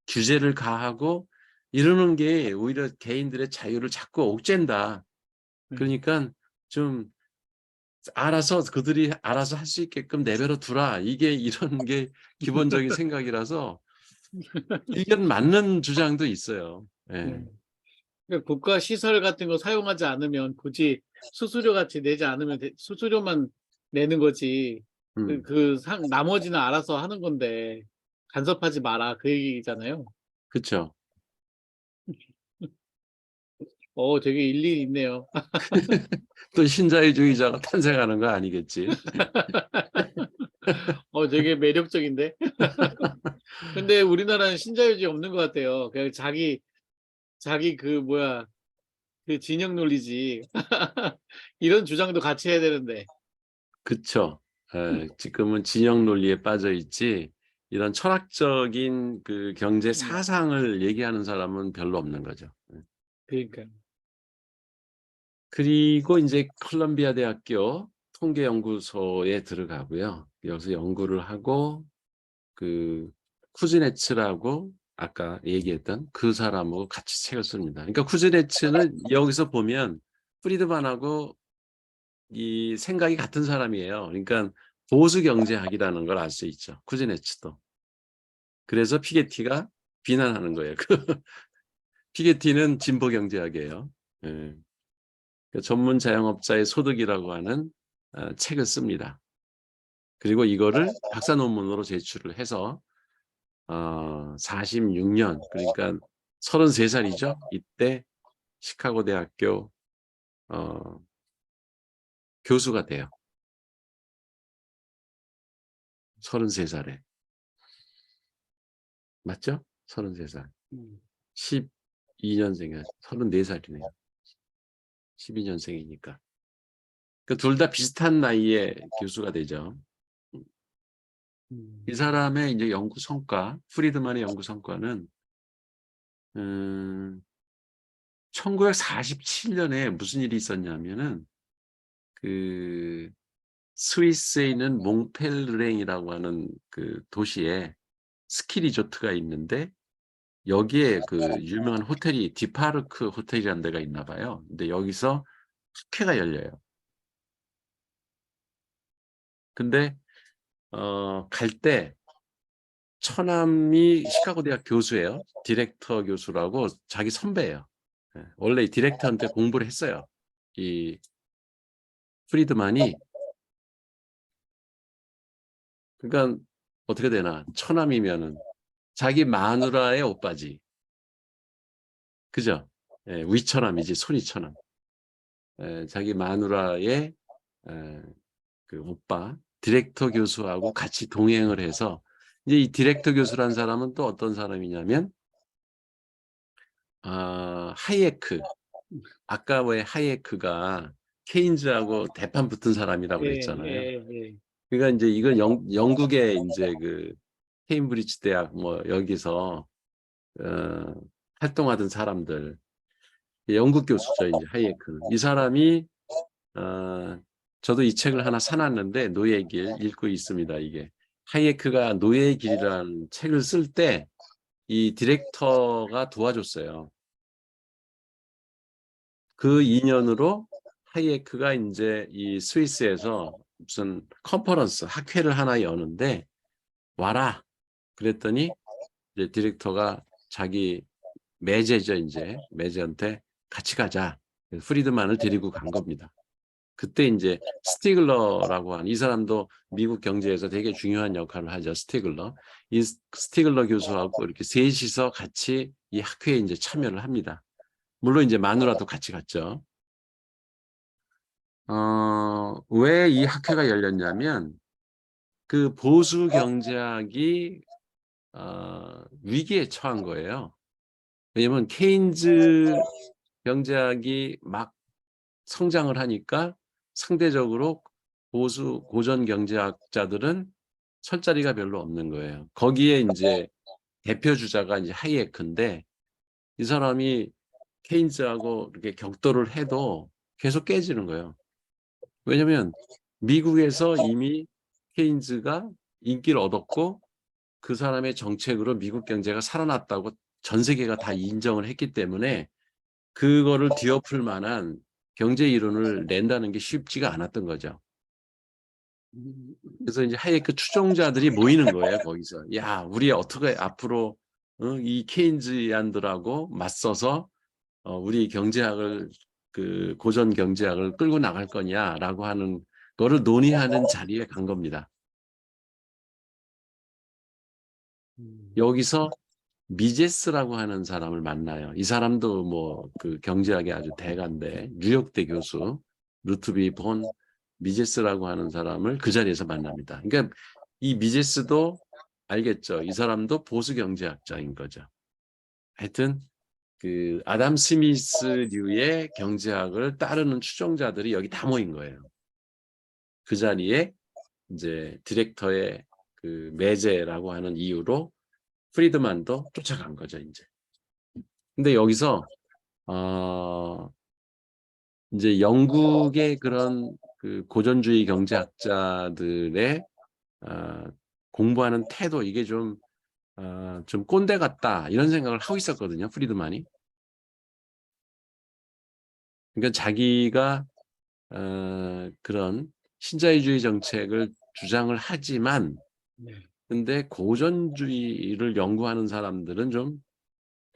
규제를 가하고 이러는 게 오히려 개인들의 자유를 자꾸 옥죄다. 그러니까 좀 그들이 알아서 할 수 있게끔 내버려 두라. 이게 이런 게 기본적인 생각이라서 이견 맞는 주장도 있어요. 예. 그러니까 국가 시설 같은 거 사용하지 않으면 굳이 수수료 같이 내지 않으면 수수료만 내는 거지. 음, 나머지는 알아서 하는 건데 간섭하지 마라 그 얘기잖아요. 그렇죠. 되게 일리 있네요. 또 신자유주의자가 탄생하는 거 아니겠지? 되게 매력적인데. 근데 우리나라는 신자유주의 없는 것 같아요. 그냥 자기 그 뭐야 그 진영 논리지. 이런 주장도 같이 해야 되는데. 그렇죠. 지금은 진영 논리에 빠져 있지. 이런 철학적인 그 경제 사상을 얘기하는 사람은 별로 없는 거죠. 그러니까. 그리고 이제 콜롬비아 대학교 통계연구소에 들어가고요. 여기서 연구를 하고 그 쿠즈네츠라고 아까 얘기했던 그 사람하고 같이 책을 씁니다. 그러니까 쿠즈네츠는 여기서 보면 프리드만하고 이 생각이 같은 사람이에요. 그러니까 보수 경제학이라는 걸 알 수 있죠. 쿠즈네츠도. 그래서 피게티가 비난하는 거예요. 피게티는 진보 경제학이에요. 예. 전문 자영업자의 소득이라고 하는 책을 씁니다. 그리고 이거를 박사 논문으로 제출을 해서 46년 그러니까 33살이죠. 이때 시카고 대학교 교수가 돼요. 33살에. 맞죠? 33살. 12년생이야. 34살이네요. 12년생이니까. 그 둘 다 비슷한 나이에 교수가 되죠. 이 사람의 이제 연구 성과, 프리드만의 연구 성과는 1947년에 무슨 일이 있었냐면은 그 스위스에 있는 몽펠랭이라고 하는 그 도시에 스키 리조트가 있는데 여기에 그 유명한 호텔이 디파르크 호텔이라는 데가 있나 봐요. 근데 여기서 학회가 열려요. 근데 갈 때 처남이 시카고 대학 교수예요. 디렉터 교수라고 자기 선배예요. 원래 디렉터한테 공부를 했어요. 이 프리드만이. 그러니까 어떻게 되나 처남이면은 자기 마누라의 오빠지. 그죠? 위처남이지 손위처남. 자기 마누라의 그 오빠 디렉터 교수하고 같이 동행을 해서 이제 이 디렉터 교수라는 사람은 또 어떤 사람이냐면 하이에크. 아까 왜 하이에크가 케인즈하고 대판 붙은 사람이라고 그랬잖아요. 그러니까 이제 이건 영국의 이제 그 케임브리지 대학 뭐 여기서 활동하던 사람들 영국 교수죠 이제 하이에크는. 이 사람이 저도 이 책을 하나 사놨는데 노예의 길 읽고 있습니다. 이게 하이에크가 노예의 길이라는 책을 쓸 때 이 디렉터가 도와줬어요. 그 인연으로 하이에크가 이제 이 스위스에서 무슨 컨퍼런스 학회를 하나 여는데 와라 그랬더니 이제 디렉터가 자기 매제죠 이제 매제한테 같이 가자. 프리드만을 데리고 간 겁니다. 그때 이제 스티글러라고 하는 이 사람도 미국 경제에서 되게 중요한 역할을 하죠. 스티글러. 이 스티글러 교수하고 이렇게 셋이서 같이 이 학회에 이제 참여를 합니다. 물론 이제 마누라도 같이 갔죠. 왜 이 학회가 열렸냐면 그 보수 경제학이 위기에 처한 거예요. 왜냐면 케인즈 경제학이 막 성장을 하니까 상대적으로 보수 고전 경제학자들은 설 자리가 별로 없는 거예요. 거기에 이제 대표 주자가 이제 하이에크인데 이 사람이 케인즈하고 이렇게 격돌을 해도 계속 깨지는 거예요. 왜냐하면 미국에서 이미 케인즈가 인기를 얻었고 그 사람의 정책으로 미국 경제가 살아났다고 전 세계가 다 인정을 했기 때문에 그거를 뒤엎을 만한 경제 이론을 낸다는 게 쉽지가 않았던 거죠. 그래서 이제 하이에크 추종자들이 모이는 거예요, 거기서. 야, 우리 어떻게 앞으로 이 케인즈안들하고 맞서서 우리 경제학을 그 고전 경제학을 끌고 나갈 거냐라고 하는 거를 논의하는 자리에 간 겁니다. 여기서 미제스라고 하는 사람을 만나요. 이 사람도 뭐 그 경제학의 아주 대가인데 뉴욕대 교수 루트비 본 미제스라고 하는 사람을 그 자리에서 만납니다. 그러니까 이 미제스도 알겠죠. 이 사람도 보수 경제학자인 거죠. 하여튼 그 아담 스미스류의 경제학을 따르는 추종자들이 여기 다 모인 거예요. 그 자리에 이제 디렉터의 그 매제라고 하는 이유로 프리드만도 쫓아간 거죠, 이제. 근데 여기서 이제 영국의 그런 그 고전주의 경제학자들의 공부하는 태도, 이게 좀 꼰대 같다 이런 생각을 하고 있었거든요, 프리드만이. 그러니까 자기가 그런 신자유주의 정책을 주장을 하지만, 네. 근데 고전주의를 연구하는 사람들은 좀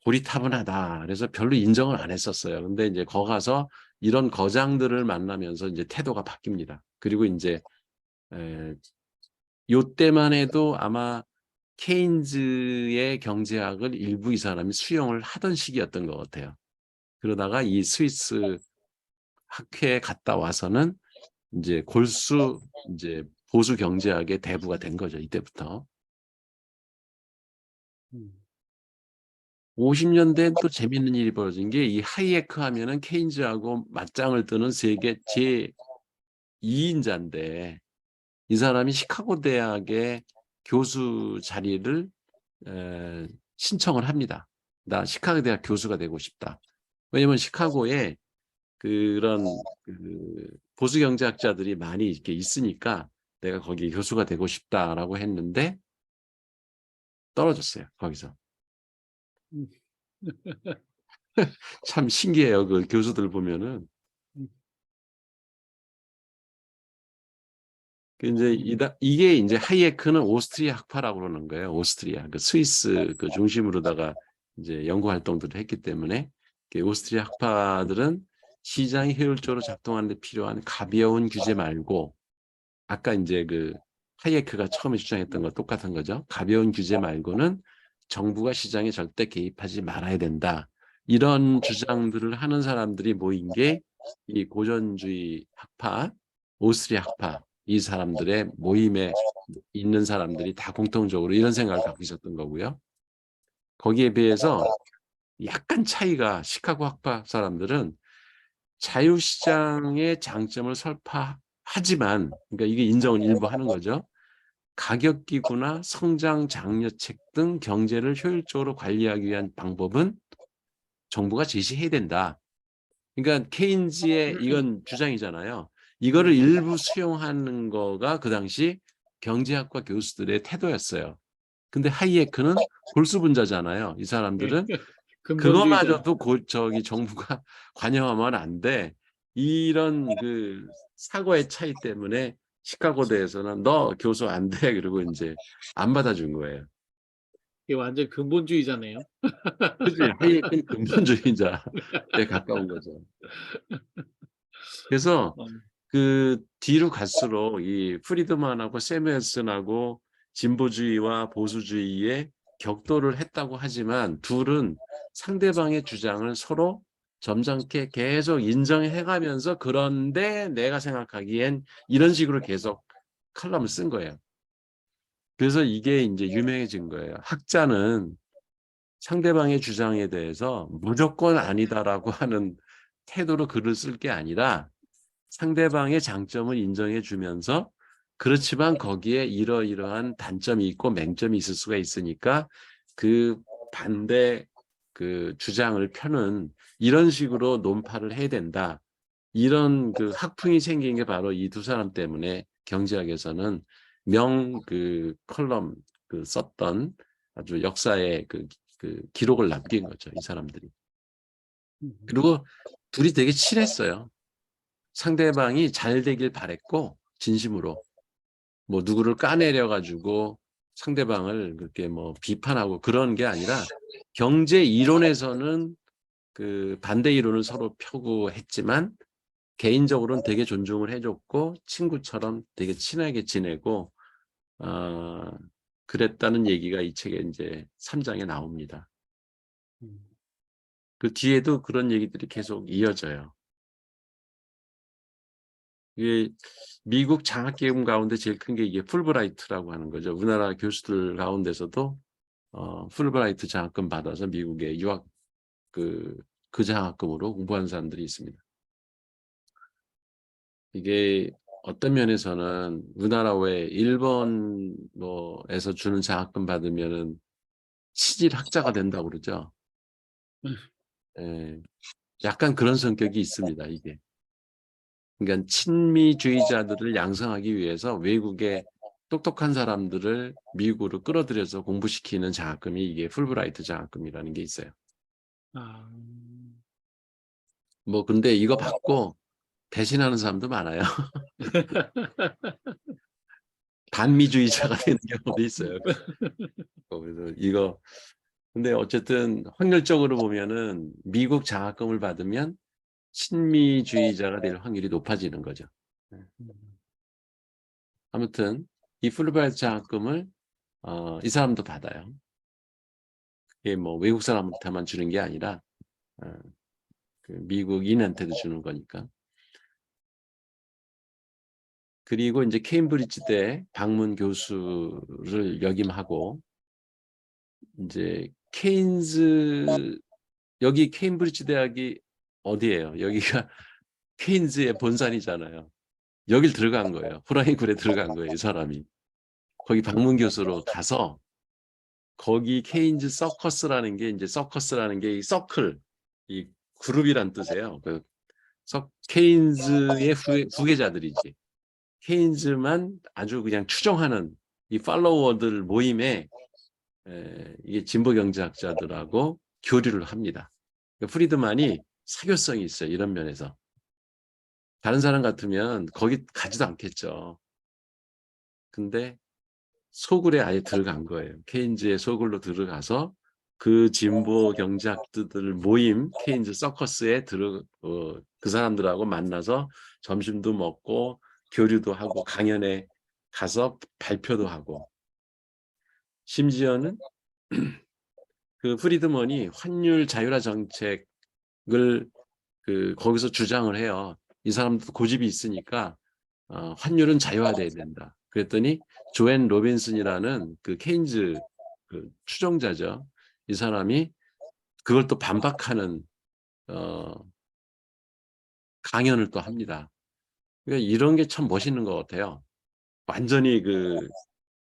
고리타분하다. 그래서 별로 인정을 안 했었어요. 근데 이제 거 가서 이런 거장들을 만나면서 이제 태도가 바뀝니다. 그리고 이제 요때만 해도 아마 케인즈의 경제학을 일부 이 사람이 수용을 하던 시기였던 것 같아요. 그러다가 이 스위스 학회에 갔다 와서는 이제 골수 이제 보수 경제학의 대부가 된 거죠. 이때부터. 음. 50년대엔 또 재밌는 일이 벌어진 게, 이 하이에크 하면은 케인즈하고 맞짱을 뜨는 세계 제2인자인데 이 사람이 시카고 대학의 교수 자리를 신청을 합니다. 나 시카고 대학 교수가 되고 싶다. 왜냐면 시카고에 그런 그 보수 경제학자들이 많이 이렇게 있으니까 내가 거기 교수가 되고 싶다라고 했는데 떨어졌어요, 거기서. 음. 참 신기해요, 그 교수들 보면은. 음. 이제 이게 이제 하이에크는 오스트리아 학파라고 그러는 거예요. 오스트리아, 그 스위스 그 중심으로다가 이제 연구 활동들을 했기 때문에, 오스트리아 학파들은 시장이 효율적으로 작동하는 데 필요한 가벼운 규제 말고, 아까 이제 그 하이에크가 처음에 주장했던 거 똑같은 거죠. 가벼운 규제 말고는 정부가 시장에 절대 개입하지 말아야 된다. 이런 주장들을 하는 사람들이 모인 게 이 고전주의 학파, 오스트리아 학파, 이 사람들의 모임에 있는 사람들이 다 공통적으로 이런 생각을 갖고 있었던 거고요. 거기에 비해서 약간 차이가, 시카고 학파 사람들은 자유시장의 장점을 설파하지만, 그러니까 이게 인정을 일부 하는 거죠. 가격기구나 성장 장려책 등 경제를 효율적으로 관리하기 위한 방법은 정부가 제시해야 된다. 그러니까 케인즈의 이건 주장이잖아요. 이거를 일부 수용하는 거가 그 당시 경제학과 교수들의 태도였어요. 근데 하이에크는 골수분자잖아요. 이 사람들은 근본주의자. 그거마저도 저기 정부가 관여하면 안 돼. 이런 그 사고의 차이 때문에 시카고대에서는 너 교수 안 돼. 그리고 이제 안 받아준 거예요. 이게 완전 근본주의자네요. 그지? 하이에크는 근본주의자에 가까운 거죠. 그래서 어. 그 뒤로 갈수록 이 프리드만하고 세무엘슨하고 진보주의와 보수주의의 격돌을 했다고 하지만, 둘은 상대방의 주장을 서로 점잖게 계속 인정해가면서, 그런데 내가 생각하기엔 이런 식으로 계속 칼럼을 쓴 거예요. 그래서 이게 이제 유명해진 거예요. 학자는 상대방의 주장에 대해서 무조건 아니다라고 하는 태도로 글을 쓸 게 아니라, 상대방의 장점을 인정해 주면서 그렇지만 거기에 이러이러한 단점이 있고 맹점이 있을 수가 있으니까 그 반대 그 주장을 펴는 이런 식으로 논파를 해야 된다. 이런 그 학풍이 생긴 게 바로 이 두 사람 때문에 경제학에서는 그 컬럼 그 썼던 아주 역사의 그 기록을 남긴 거죠, 이 사람들이. 그리고 둘이 되게 친했어요. 상대방이 잘 되길 바랬고, 진심으로 뭐 누구를 까내려 가지고 상대방을 그렇게 뭐 비판하고 그런 게 아니라, 경제 이론에서는 그 반대 이론을 서로 펴고 했지만 개인적으로는 되게 존중을 해줬고 친구처럼 되게 친하게 지내고 그랬다는 얘기가 이 책에 이제 3장에 나옵니다. 그 뒤에도 그런 얘기들이 계속 이어져요. 이게 미국 장학기금 가운데 제일 큰 게 이게 풀브라이트라고 하는 거죠. 우리나라 교수들 가운데서도 풀브라이트 장학금 받아서 미국에 유학 그 장학금으로 공부하는 사람들이 있습니다. 이게 어떤 면에서는 우리나라 왜 일본 뭐에서 주는 장학금 받으면은 친일학자가 된다고 그러죠. 예, 약간 그런 성격이 있습니다, 이게. 그러니까 친미주의자들을 양성하기 위해서 외국의 똑똑한 사람들을 미국으로 끌어들여서 공부시키는 장학금이 이게 풀브라이트 장학금이라는 게 있어요. 아, 뭐 근데 이거 받고 배신하는 사람도 많아요. 반미주의자가 되는 경우도 있어요. 그래서 이거 근데 어쨌든 확률적으로 보면은 미국 장학금을 받으면 친미주의자가 될 확률이 높아지는 거죠. 아무튼 이 풀브라이트 장학금을 이 사람도 받아요. 이게 뭐 외국 사람한테만 주는 게 아니라 어, 그 미국인한테도 주는 거니까. 그리고 이제 케임브리지대 방문 교수를 역임하고 이제 케인즈 여기 케임브리지 대학이 어디예요? 여기가 케인즈의 본산이잖아요. 여길 들어간 거예요. 호랑이 굴에 들어간 거예요, 이 사람이. 거기 방문 교수로 가서 거기 케인즈 서커스라는 게 이제 서커스라는 게 이 서클, 이 그룹이란 뜻이에요. 그 케인즈의 후계자들이지. 케인즈만 아주 그냥 추종하는 이 팔로워들 모임에 이게 진보 경제학자들하고 교류를 합니다. 그러니까 프리드만이 사교성이 있어요. 이런 면에서. 다른 사람 같으면 거기 가지도 않겠죠. 근데 소굴에 아예 들어간 거예요. 케인즈의 소굴로 들어가서 그 진보 경제학자들 모임 케인즈 서커스에 그 사람들하고 만나서 점심도 먹고 교류도 하고 강연에 가서 발표도 하고 심지어는 그 프리드먼이 환율 자율화 정책을 거기서 주장을 해요. 이 사람도 고집이 있으니까 환율은 자유화돼야 된다. 그랬더니 조앤 로빈슨이라는 그 케인즈 그 추종자죠. 이 사람이 그걸 또 반박하는 강연을 또 합니다. 그러니까 이런 게 참 멋있는 것 같아요. 완전히 그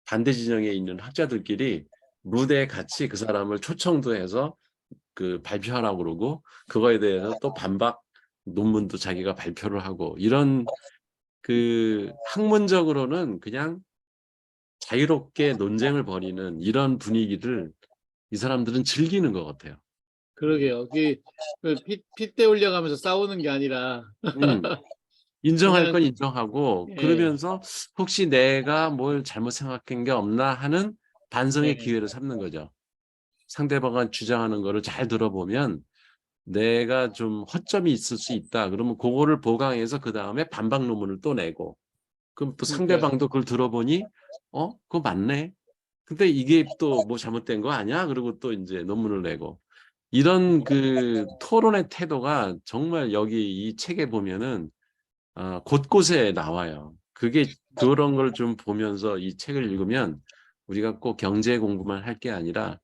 반대 진영에 있는 학자들끼리 무대에 같이 그 사람을 초청도 해서 그 발표하라고 그러고 그거에 대해서 또 반박 논문도 자기가 발표를 하고 이런 그 학문적으로는 그냥 자유롭게 논쟁을 벌이는 이런 분위기를 이 사람들은 즐기는 것 같아요. 그러게요. 핏대 올려가면서 싸우는 게 아니라 인정할 그냥 건 인정하고 예, 그러면서 혹시 내가 뭘 잘못 생각한 게 없나 하는 반성의 예, 기회를 삼는 거죠. 상대방이 주장하는 거를 잘 들어보면 내가 좀 허점이 있을 수 있다. 그러면 그거를 보강해서 그 다음에 반박 논문을 또 내고 그럼 또 그러니까 상대방도 그걸 들어보니 그거 맞네. 근데 이게 또 뭐 잘못된 거 아니야? 그리고 또 이제 논문을 내고 이런 그 토론의 태도가 정말 여기 이 책에 보면은 곳곳에 나와요. 그런 걸 좀 보면서 이 책을 읽으면 우리가 꼭 경제 공부만 할 게 아니라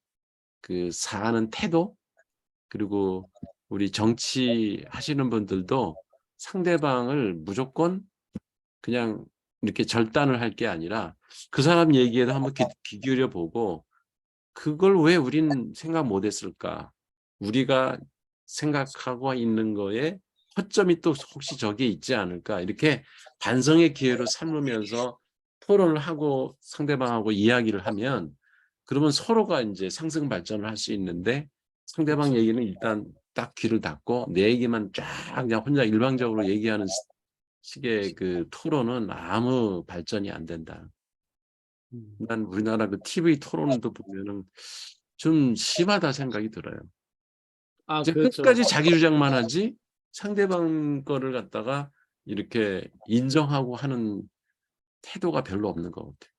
그 사는 태도 그리고 우리 정치 하시는 분들도 상대방을 무조건 그냥 이렇게 절단을 할 게 아니라 그 사람 얘기에도 한번 귀 기울여 보고 그걸 왜 우린 생각 못 했을까? 우리가 생각하고 있는 거에 허점이 또 혹시 저기에 있지 않을까? 이렇게 반성의 기회로 삼으면서 토론을 하고 상대방하고 이야기를 하면 그러면 서로가 이제 상승 발전을 할 수 있는데 상대방 그렇죠. 얘기는 일단 딱 귀를 닫고 내 얘기만 쫙 그냥 혼자 일방적으로 얘기하는 식의 그 토론은 아무 발전이 안 된다. 난 우리나라 그 TV 토론도 보면은 좀 심하다 생각이 들어요. 아, 이제 그렇죠. 끝까지 자기 주장만 하지 상대방 거를 갖다가 이렇게 인정하고 하는 태도가 별로 없는 것 같아요.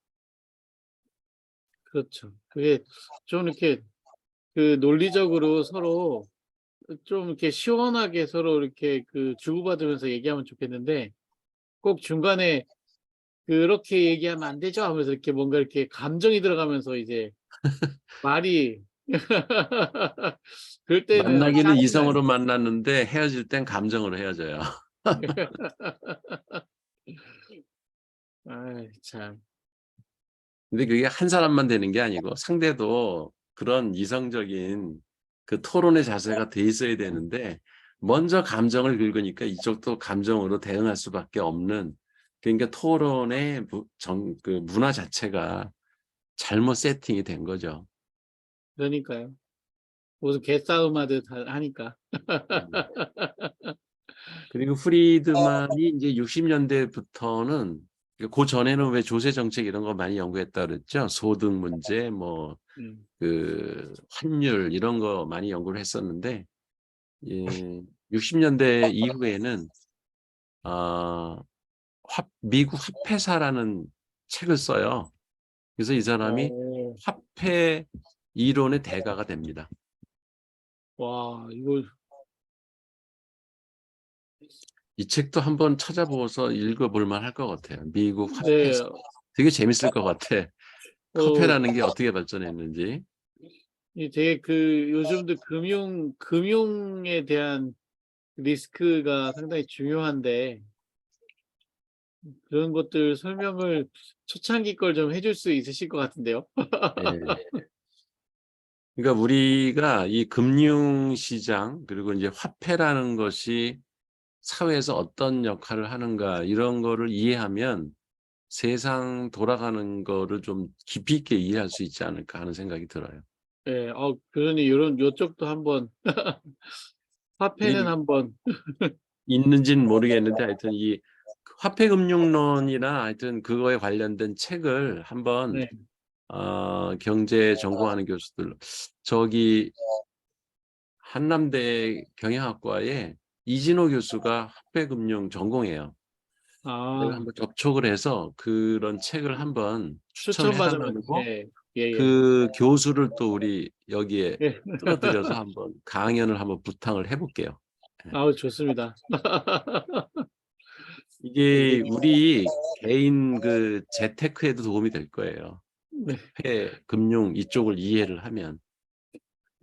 그렇죠. 그게 좀 이렇게 그 논리적으로 서로 좀 이렇게 시원하게 서로 이렇게 주고받으면서 얘기하면 좋겠는데 꼭 중간에 "그렇게 얘기하면 안 되죠." 하면서 이렇게 뭔가 이렇게 감정이 들어가면서 이제 말이 그럴 때는 만나기는 짜증 나요. 이성으로 만났는데 헤어질 땐 감정으로 헤어져요. 아이, 참. 근데 그게 한 사람만 되는 게 아니고 상대도 그런 이성적인 그 토론의 자세가 돼 있어야 되는데 먼저 감정을 긁으니까 이쪽도 감정으로 대응할 수밖에 없는 그러니까 토론의 그 문화 자체가 잘못 세팅이 된 거죠. 그러니까요. 무슨 개싸움 하듯 하니까. 음. 그리고 프리드만이 이제 60년대부터는 그 전에는 왜 조세 정책 이런 거 많이 연구했다 그랬죠. 소득 문제, 뭐 음. 그 환율 이런 거 많이 연구를 했었는데, 예, 60년대 이후에는 미국 화폐사라는 책을 써요. 그래서 이 사람이 어, 화폐 이론의 대가가 됩니다. 와, 이걸, 이 책도 한번 찾아보고서 읽어볼 만할 것 같아요. 미국 네, 화폐사. 되게 재밌을 것 같아. 어, 화폐라는 게 어떻게 발전했는지. 이 되게 그 요즘도 금융에 대한 리스크가 상당히 중요한데 그런 것들 설명을 초창기 걸 좀 해줄 수 있으실 것 같은데요. 예. 그러니까 우리가 이 금융시장 그리고 이제 화폐라는 것이 사회에서 어떤 역할을 하는가 이런 거를 이해하면 세상 돌아가는 거를 좀 깊이 있게 이해할 수 있지 않을까 하는 생각이 들어요. 예, 교수님 요런 요쪽도 한번 화폐는 이 한번 있는지는 모르겠는데 하여튼 이 화폐금융론이나 하여튼 그거에 관련된 책을 한번 네. 경제 전공하는 교수들 저기 한남대 경영학과에 이진호 교수가 화폐금융 전공이에요. 내가 아, 한번 접촉을 해서 그런 책을 한번 추천을 추천받으면 해달라고 예, 예, 예. 그 교수를 또 우리 여기에 예. 끌어들여서 한번 강연을 한번 부탁을 해볼게요. 예. 아우 좋습니다. 이게 우리 개인 그 재테크에도 도움이 될 거예요. 네. 화폐, 금융 이쪽을 이해를 하면.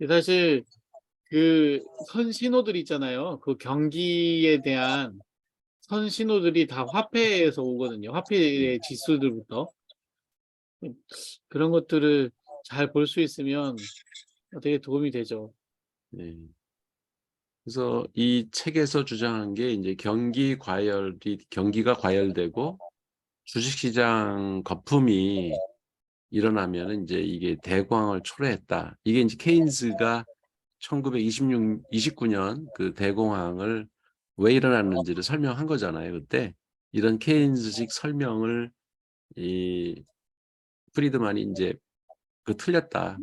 사실 그 선신호들 있잖아요. 그 경기에 대한 선신호들이 다 화폐에서 오거든요. 화폐의 지수들부터. 그런 것들을 잘 볼 수 있으면 되게 도움이 되죠. 네. 그래서 이 책에서 주장한 게 이제 경기가 과열되고 주식시장 거품이 일어나면은 이제 이게 대공황을 초래했다. 이게 이제 케인즈가 29년 그 대공황을 왜 일어났는지를 설명한 거잖아요. 그때 이런 케인즈식 설명을 이 프리드만이 이제 그 틀렸다.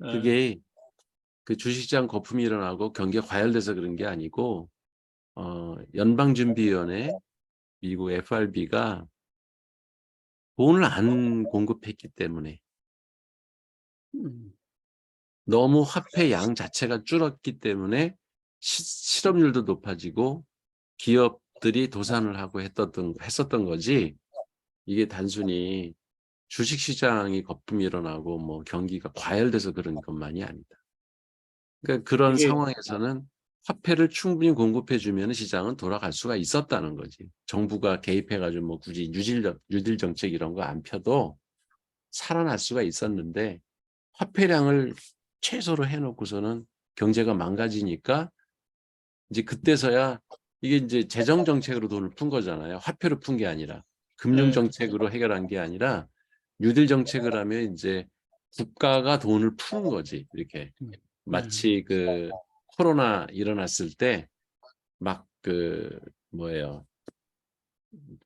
아, 그게 그 주식시장 거품이 일어나고 경기가 과열돼서 그런 게 아니고 연방준비위원회 미국 FRB가 돈을 안 공급했기 때문에 음, 너무 화폐 양 자체가 줄었기 때문에 실업률도 높아지고 기업들이 도산을 하고 했었던 거지 이게 단순히 주식시장이 거품이 일어나고 뭐 경기가 과열돼서 그런 것만이 아니다. 그러니까 그런 이게 상황에서는 화폐를 충분히 공급해 주면 시장은 돌아갈 수가 있었다는 거지. 정부가 개입해 가지고 뭐 굳이 뉴딜 정책 이런 거 안 펴도 살아날 수가 있었는데 화폐량을 최소로 해 놓고서는 경제가 망가지니까 이제 그때서야 이게 이제 재정 정책으로 돈을 푼 거잖아요. 화폐로 푼 게 아니라 금융 예, 정책으로 해결한 게 아니라 뉴딜 정책을 하면 이제 국가가 돈을 푸는 거지. 이렇게 예, 마치 그 코로나 일어났을 때 막 그 뭐예요?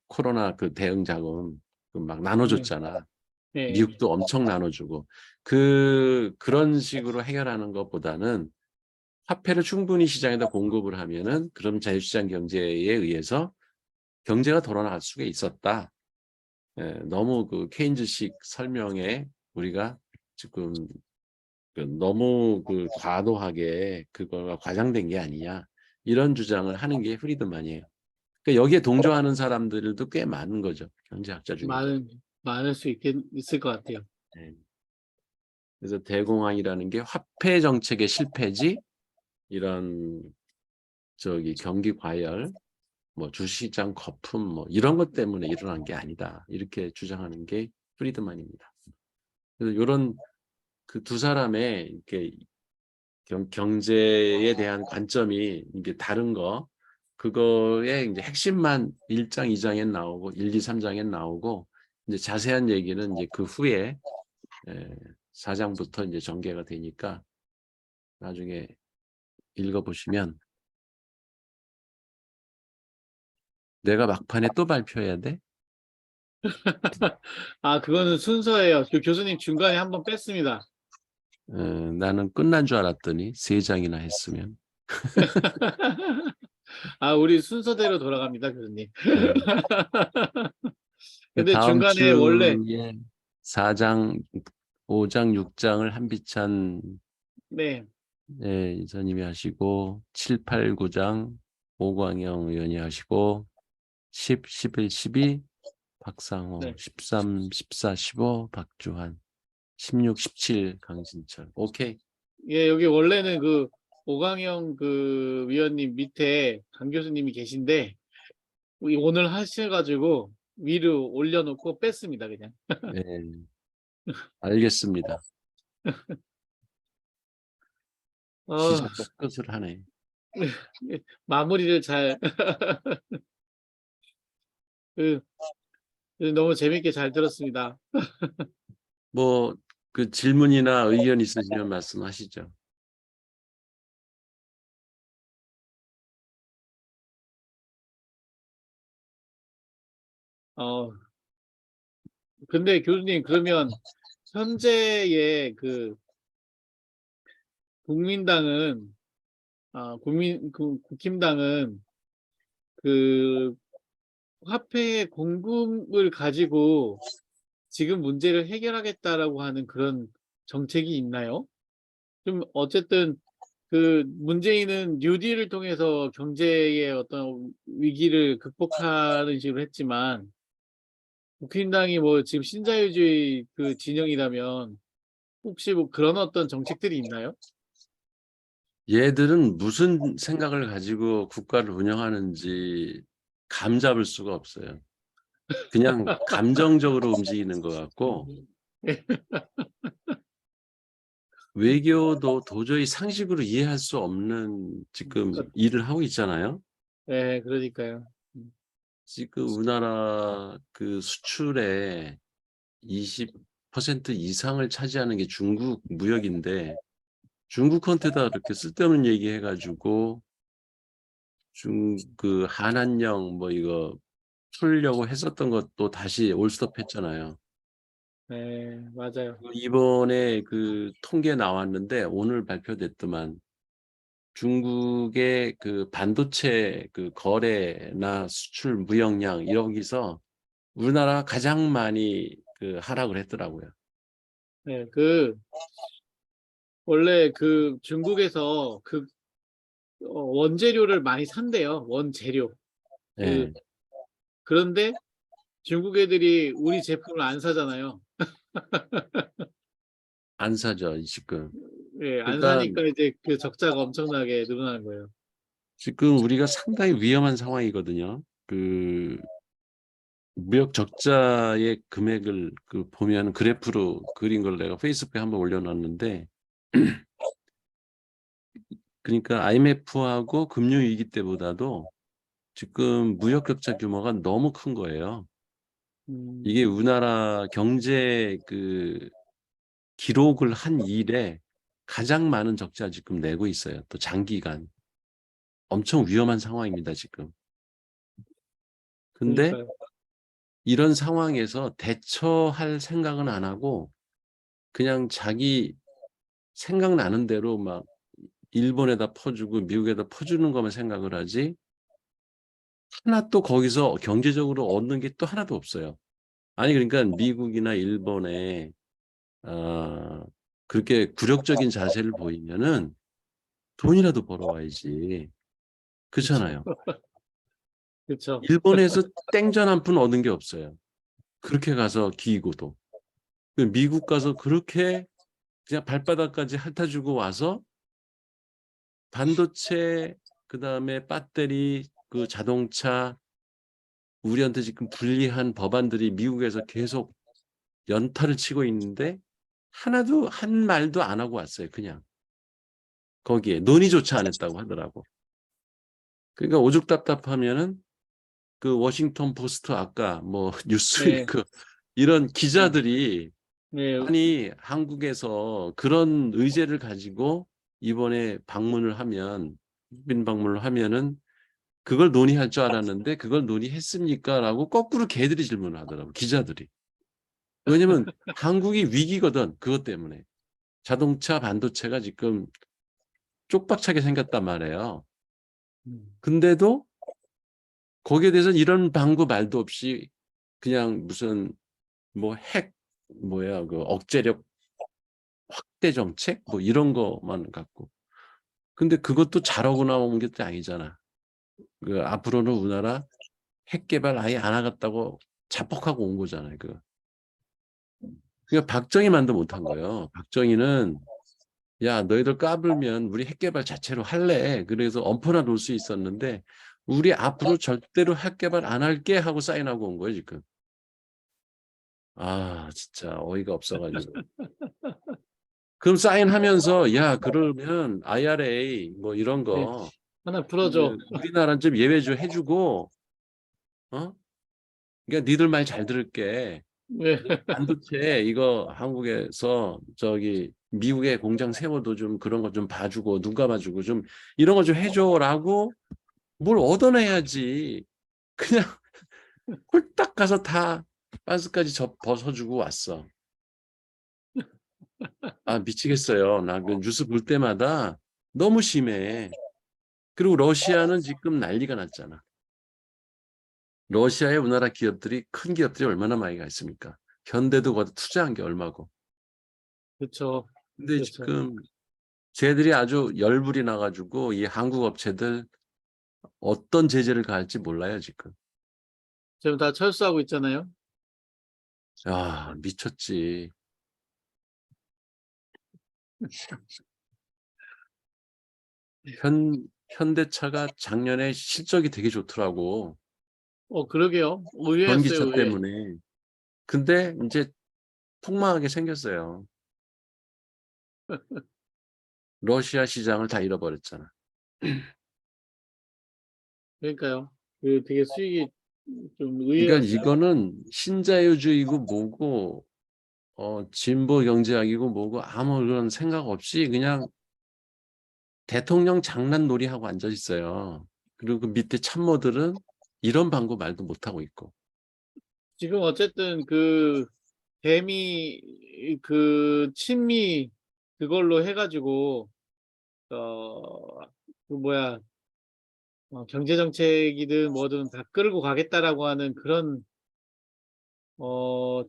코로나 그 대응 자금 막 예, 나눠줬잖아. 예. 미국도 엄청 나눠주고 그런 식으로 해결하는 것보다는 화폐를 충분히 시장에다 공급을 하면은 그럼 자유시장 경제에 의해서 경제가 돌아갈 수가 있었다. 예, 너무 그 케인즈식 설명에 우리가 지금 너무 그 과도하게 그거가 과장된 게 아니냐 이런 주장을 하는 게 프리드만이에요. 그러니까 여기에 동조하는 사람들도 꽤 많은 거죠. 경제학자 중에도. 많을 수 있을 것 같아요. 예. 그래서 대공황이라는 게 화폐 정책의 실패지 이런 저기 경기 과열 뭐 주식시장 거품 뭐 이런 것 때문에 일어난 게 아니다. 이렇게 주장하는 게 프리드만입니다. 그래서 이런 그 두 사람의 이렇게 경제에 대한 관점이 이게 다른 거 그거의 이제 핵심만 1장, 2장에 나오고 1, 2, 3장에 나오고 이제 자세한 얘기는 이제 그 후에 4장부터 이제 전개가 되니까 나중에 읽어보시면 내가 막판에 또 발표해야 돼? 아, 그거는 순서예요. 그 교수님 중간에 한번 뺐습니다. 나는 끝난 줄 알았더니 3장이나 했으면. 아, 우리 순서대로 돌아갑니다, 교수님. 음. 근데 다음 중간에 원래, 주에 4장, 5장, 6장을 한비찬 네, 이사님이 하시고 7, 8, 9장 오광영 의원이 하시고 10, 11, 12 박상호, 네. 13, 14, 15 박주환, 16, 17 강진철. 오케이. 예, 여기 원래는 그 오강영 그 위원님 밑에 강 교수님이 계신데, 오늘 하셔가지고 위로 올려놓고 뺐습니다, 그냥. 네, 알겠습니다. 어, 시작과 끝을 하네. 마무리를 잘, 그, 너무 재밌게 잘 들었습니다. 뭐 그 질문이나 의견 있으시면 말씀하시죠. 어, 근데 교수님, 그러면 현재의 그 국민당은, 국힘당은 그 화폐 공급을 가지고 지금 문제를 해결하겠다라고 하는 그런 정책이 있나요? 좀 어쨌든 그 문재인은 뉴딜을 통해서 경제의 어떤 위기를 극복하는 식으로 했지만 국힘당이 뭐 지금 신자유주의 그 진영이라면 혹시 뭐 그런 어떤 정책들이 있나요? 얘들은 무슨 생각을 가지고 국가를 운영하는지 감 잡을 수가 없어요. 그냥 감정적으로 움직이는 것 같고 외교도 도저히 상식으로 이해할 수 없는 지금 일을 하고 있잖아요. 네, 그러니까요. 지금 우리나라 그 수출의 20% 이상을 차지하는 게 중국 무역인데 중국한테다 이렇게 쓸데없는 얘기 해가지고 그 한한령 뭐 이거 풀려고 했었던 것도 다시 올스톱했잖아요. 네, 맞아요. 이번에 그 통계 나왔는데 오늘 발표됐더만 중국의 그 반도체 그 거래나 수출 무역량 여기서 우리나라가 가장 많이 그 하락을 했더라고요. 네, 원래 그 중국에서 그 원재료를 많이 산대요. 원재료. 그, 예, 그런데 중국 애들이 우리 제품을 안 사잖아요. 안 사죠, 지금. 예, 안 그러니까 사니까 이제 그 적자가 엄청나게 늘어나는 거예요. 지금 우리가 상당히 위험한 상황이거든요. 그 무역 적자의 금액을 그 보면 그래프로 그린 걸 내가 페이스북에 한번 올려놨는데 그러니까 IMF하고 금융위기 때보다도 지금 무역 격차 규모가 너무 큰 거예요. 이게 음, 우리나라 경제 그 기록을 한 이래 가장 많은 적자 지금 내고 있어요. 또 장기간. 엄청 위험한 상황입니다, 지금. 근데 그러니까요. 이런 상황에서 대처할 생각은 안 하고 그냥 자기 생각나는 대로 막 일본에다 퍼주고 미국에다 퍼주는 것만 생각을 하지 하나 또 거기서 경제적으로 얻는 게 또 하나도 없어요. 아니 그러니까 미국이나 일본에 그렇게 굴욕적인 자세를 보이면은 돈이라도 벌어와야지. 그렇죠. 그렇잖아요. 그렇죠. 일본에서 땡전 한 푼 얻은 게 없어요. 그렇게 가서 기고도. 미국 가서 그렇게 그냥 발바닥까지 핥아주고 와서 반도체 그다음에 배터리 그 자동차 우리한테 지금 불리한 법안들이 미국에서 계속 연타를 치고 있는데 하나도 한 말도 안 하고 왔어요. 그냥 거기에 논의조차 안 했다고 하더라고. 그러니까 오죽 답답하면은 그 워싱턴 포스트 아까 뭐 네. 뉴스위크 이런 기자들이 네. 아니 한국에서 그런 의제를 가지고 이번에 방문을 하면 국빈 방문을 하면은 그걸 논의할 줄 알았는데 그걸 논의했습니까? 라고 거꾸로 걔들이 질문을 하더라고 기자들이. 왜냐면 한국이 위기거든 그것 때문에. 자동차 반도체가 지금 쪽박차게 생겼단 말이에요. 근데도 거기에 대해서는 이런 방구 말도 없이 그냥 무슨 뭐 핵 뭐야 그 억제력 확대 정책 뭐 이런 거만 갖고. 근데 그것도 잘하고 나온 게 또 아니잖아. 그 앞으로는 우리나라 핵 개발 아예 안 하겠다고 자폭하고 온 거잖아요. 그러니까 박정희만도 못한 거예요. 박정희는 야 너희들 까불면 우리 핵 개발 자체로 할래. 그래서 엄포나 놓을 수 있었는데 우리 앞으로 절대로 핵 개발 안 할게 하고 사인하고 온 거예요 지금. 아 진짜 어이가 없어가지고. 그럼 사인하면서 야 그러면 IRA 뭐 이런 네. 거 하나 풀어줘. 우리나라는 좀 예외 좀 해주고 어? 그러니까 니들 말 잘 들을게. 네. 반도체 이거 한국에서 저기 미국에 공장 세워도 좀 그런 거 좀 봐주고 눈 감아주고 좀 이런 거 좀 해줘라고 뭘 얻어내야지. 그냥 홀딱 가서 다 반스까지 벗어주고 왔어. 아 미치겠어요. 나 그 뉴스 볼 때마다 너무 심해. 그리고 러시아는 지금 난리가 났잖아. 러시아에 우리나라 기업들이 큰 기업들이 얼마나 많이 가 있습니까? 현대도 거기 투자한 게 얼마고. 그렇죠. 근데 그렇죠. 지금 쟤들이 아주 열불이 나가지고 이 한국 업체들 어떤 제재를 가할지 몰라요 지금. 지금 다 철수하고 있잖아요. 아 미쳤지. 현대차가 작년에 실적이 되게 좋더라고. 그러게요. 의외였어요, 전기차 의외. 때문에. 근데 이제 폭망하게 생겼어요. 러시아 시장을 다 잃어버렸잖아. 그러니까요. 그 되게 수익이 좀 그러니까 의외였어요. 이거는 신자유주의고 뭐고 진보 경제학이고 뭐고 아무런 생각 없이 그냥 대통령 장난놀이하고 앉아 있어요. 그리고 그 밑에 참모들은 이런 방구 말도 못하고 있고. 지금 어쨌든 그 대미 그 친미 그걸로 해가지고 그 뭐야 경제 정책이든 뭐든 다 끌고 가겠다라고 하는 그런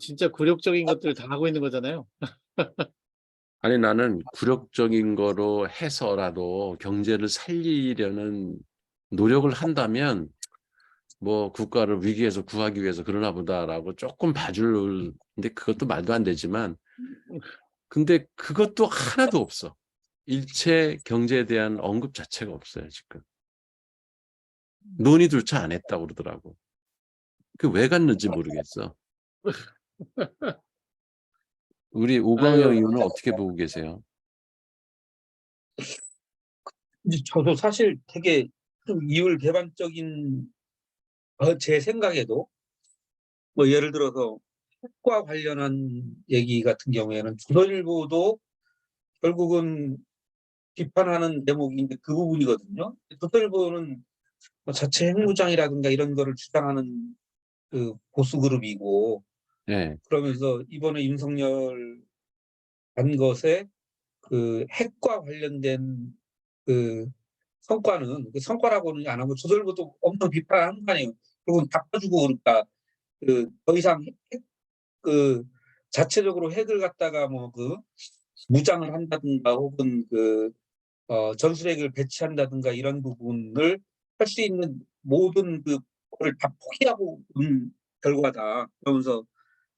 진짜 굴욕적인 것들을 다 하고 있는 거잖아요. 아니 나는 굴욕적인 거로 해서라도 경제를 살리려는 노력을 한다면 뭐 국가를 위기에서 구하기 위해서 그러나 보다라고 조금 봐줄 근데 그것도 말도 안 되지만 근데 그것도 하나도 없어. 일체 경제에 대한 언급 자체가 없어요 지금. 논의조차 안 했다고 그러더라고. 그 왜 갔는지 모르겠어. 우리 오광영 아유, 의원은 어떻게 보고 계세요? 이제 저도 사실 되게 좀 이율 개방적인 제 생각에도 뭐 예를 들어서 핵과 관련한 얘기 같은 경우에는 조선일보도 결국은 비판하는 대목인데 그 부분이거든요. 조선일보는 뭐 자체 핵무장이라든가 이런 거를 주장하는 그 보수 그룹이고 네, 그러면서 이번에 윤석열 한 것에 그 핵과 관련된 그 성과는 그 성과라고는 안 하고 조선일보도 엄청 비판하는 거 아니에요. 그리고 바꿔주고 그러니까 그 더 이상 그 자체적으로 핵을 갖다가 뭐 그 무장을 한다든가 혹은 그 전술핵을 배치한다든가 이런 부분을 할 수 있는 모든 그거를 다 포기하고 온 결과다. 그러면서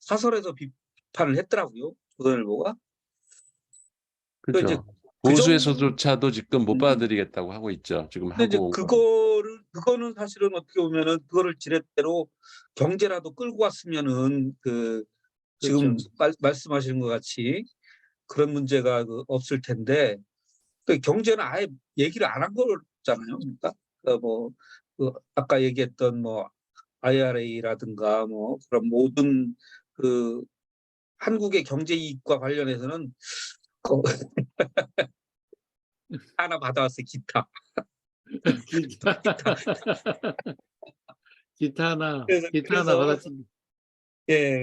사설에서 비판을 했더라고요. 조선일보가. 그 이제 그렇죠. 그 정도 보수에서조차도 지금 못 음, 받아들이겠다고 하고 있죠. 지금 근데 이제 하고 온 거는. 그거를 그거는 사실은 어떻게 보면은 그거를 지렛대로 경제라도 끌고 왔으면은 지금 그렇죠. 말씀하시는 것 같이 그런 문제가 없을 텐데 경제는 아예 얘기를 안 한 거잖아요. 그러니까 아까 얘기했던 IRA라든가 그런 모든 그 한국의 경제 이익과 관련해서는 그 하나 받아왔어요. 기타. 기타 그래서 기타 하나 그래서 받았지.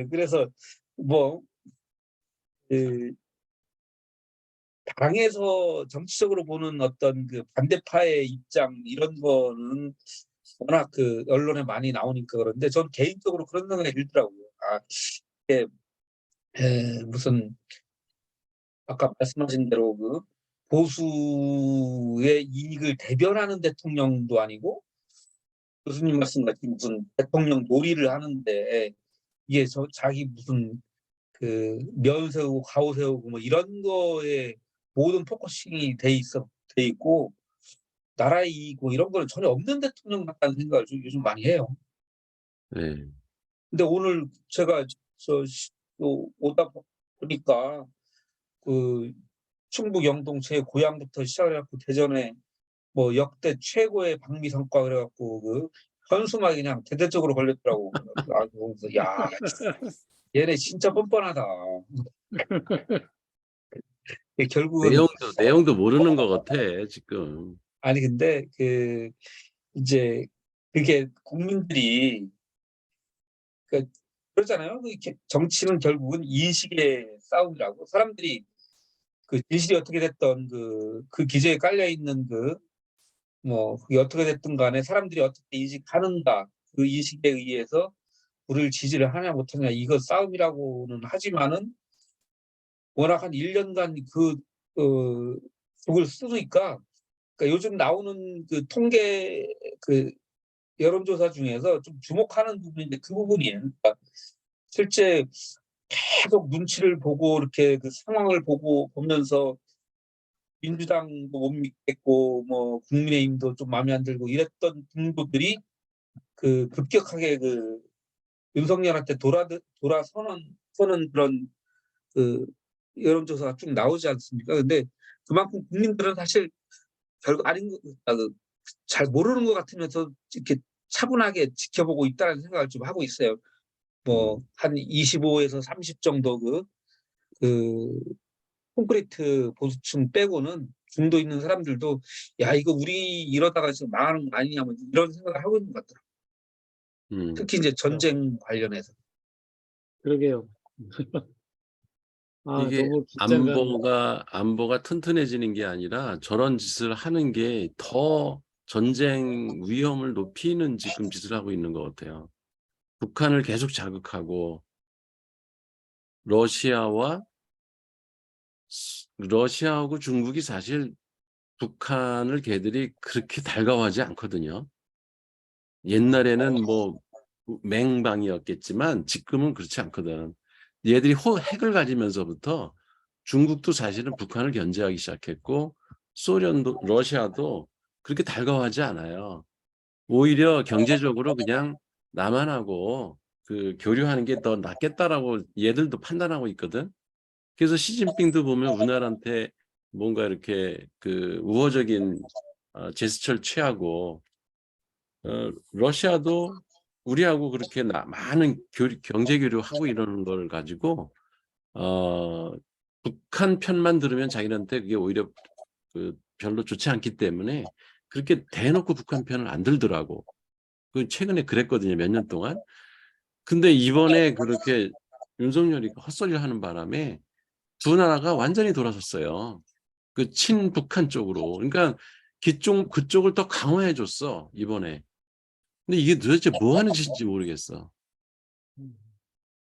그래서 뭐 그 당에서 정치적으로 보는 어떤 그 반대파의 입장 이런 거는 워낙 언론에 많이 나오니까 그런데 전 개인적으로 그런 생각이 들더라고요. 이게 무슨 아까 말씀하신 대로 보수의 이익을 대변하는 대통령도 아니고 교수님 말씀같이 무슨 대통령 놀이를 하는데 이게 자기 무슨 면 세우고 가오 세우고 이런 거에 모든 포커싱이 돼 있고 나라의 이익 이런 거는 전혀 없는 대통령 같다는 생각을 요즘 많이 해요. 네. 근데 오늘 제가 또 오다 보니까 충북 영동 제 고향부터 시작해갖고 대전에 역대 최고의 방미 성과 그래갖고 현수막이 그냥 대대적으로 걸렸더라고. 그래서 야 얘네 진짜 뻔뻔하다. 결국은 내용도 모르는 것 같아, 지금. 아니 근데 이제 그게 국민들이 그러잖아요. 정치는 결국은 인식의 싸움이라고. 사람들이 진실이 어떻게 됐던 그 기저에 깔려 있는 그게 어떻게 됐든 간에 사람들이 어떻게 인식하는가 그 인식에 의해서 우리를 지지를 하냐 못하냐 이거 싸움이라고는 하지만은 워낙 한 1년간 그걸 쓰니까 그러니까 요즘 나오는 통계 여론조사 중에서 좀 주목하는 부분인데 그 부분이에요. 그러니까 실제 계속 눈치를 보고 이렇게 상황을 보면서 민주당도 못 믿겠고 국민의힘도 좀 마음에 안 들고 이랬던 분들이 급격하게 윤석열한테 돌아서는 그런 여론조사가 쭉 나오지 않습니까? 근데 그만큼 국민들은 사실 결국 잘 모르는 것 같으면서 이렇게 차분하게 지켜보고 있다는 생각을 좀 하고 있어요. 한 25에서 30 정도 그 콘크리트 보수층 빼고는 중도 있는 사람들도 야 이거 우리 이러다가 지금 망하는 거 아니냐 이런 생각을 하고 있는 것 같더라고요. 음. 특히 이제 전쟁 관련해서. 그러게요. 이게 너무 긴장감. 안보가 튼튼해지는 게 아니라 저런 짓을 하는 게 더 전쟁 위험을 높이는 지금 짓을 하고 있는 것 같아요. 북한을 계속 자극하고 러시아와 러시아하고 중국이 사실 북한을 걔들이 그렇게 달가워하지 않거든요. 옛날에는 맹방이었겠지만 지금은 그렇지 않거든. 얘들이 핵을 가지면서부터 중국도 사실은 북한을 견제하기 시작했고 러시아도 그렇게 달가워하지 않아요. 오히려 경제적으로 그냥 남한하고 교류하는 게 더 낫겠다라고 얘들도 판단하고 있거든. 그래서 시진핑도 보면 우리나라한테 뭔가 이렇게 우호적인 제스처를 취하고 러시아도 우리하고 그렇게 많은 경제 교류하고 이러는 걸 가지고 북한 편만 들으면 자기한테 그게 오히려 별로 좋지 않기 때문에 그렇게 대놓고 북한 편을 안 들더라고. 최근에 그랬거든요, 몇 년 동안. 근데 이번에 그렇게 윤석열이 헛소리를 하는 바람에 두 나라가 완전히 돌아섰어요. 친북한 쪽으로. 그러니까 그쪽을 더 강화해 줬어, 이번에. 근데 이게 도대체 뭐 하는 짓인지 모르겠어.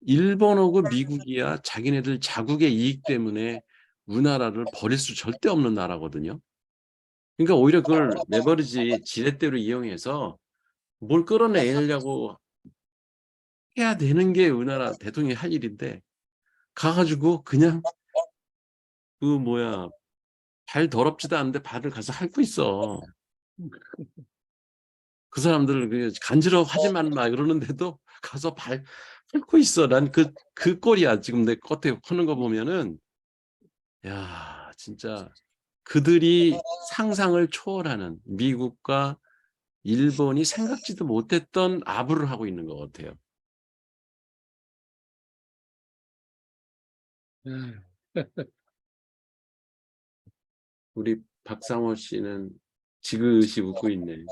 일본하고 미국이야 자기네들 자국의 이익 때문에 우리나라를 버릴 수 절대 없는 나라거든요. 그러니까 오히려 그걸 레버리지 지렛대로 이용해서 뭘 끌어내려고 해야 되는 게 우리나라 대통령이 할 일인데 가가지고 그냥 발 더럽지도 않은데 발을 가서 핥고 있어. 그 사람들을 간지러워하지만 마 그러는데도 가서 밟고 있어. 난 그 꼴이야. 지금 내 겉에 하는 거 보면은 야 진짜 그들이 상상을 초월하는 미국과 일본이 생각지도 못했던 아부를 하고 있는 것 같아요. 음. 우리 박상호 씨는 지그시 웃고 있네.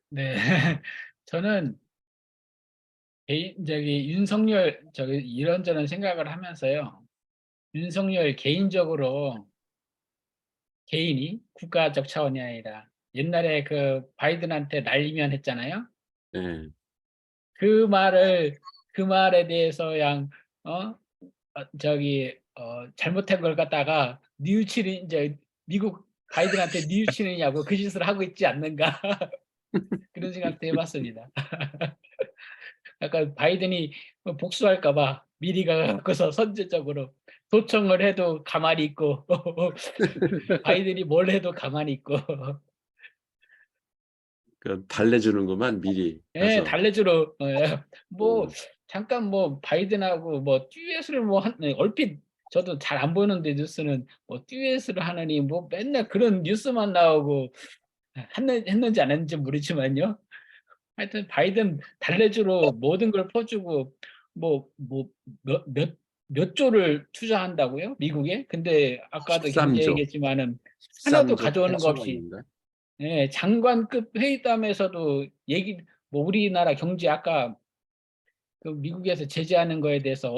네. 저는 윤석열 이런저런 생각을 하면서요. 윤석열 개인적으로 개인이 국가적 차원이 아니라 옛날에 그 바이든한테 날리면 했잖아요. 네. 그 말에 대해서 그냥 잘못한 걸 갖다가 뉘우치는 이제 미국 바이든한테 뉘우치느냐고 그 짓을 하고 있지 않는가 그런 생각도 해봤습니다. 약간 바이든이 복수할까 봐 미리 가서 선제적으로 도청을 해도 가만히 있고 바이든이 뭘 해도 가만히 있고 달래주는구만 미리 예, 가서. 달래주러 뭐 음. 잠깐 뭐 바이든하고 뭐 듀엣을 얼핏 저도 잘 안 보는데 뉴스는 뭐 듀엣을 하느니 뭐 맨날 그런 뉴스만 나오고 했는지 안 했는지 모르지만요. 하여튼 바이든 달래주로 모든 걸 퍼주고 몇 조를 투자한다고요? 미국에? 근데 아까도 경제 13조. 얘기했지만은 하나도 13조 가져오는 거 8천억 없이 원인가? 예, 장관급 회의담에서도 뭐 우리나라 경제 아까 그 미국에서 제재하는 거에 대해서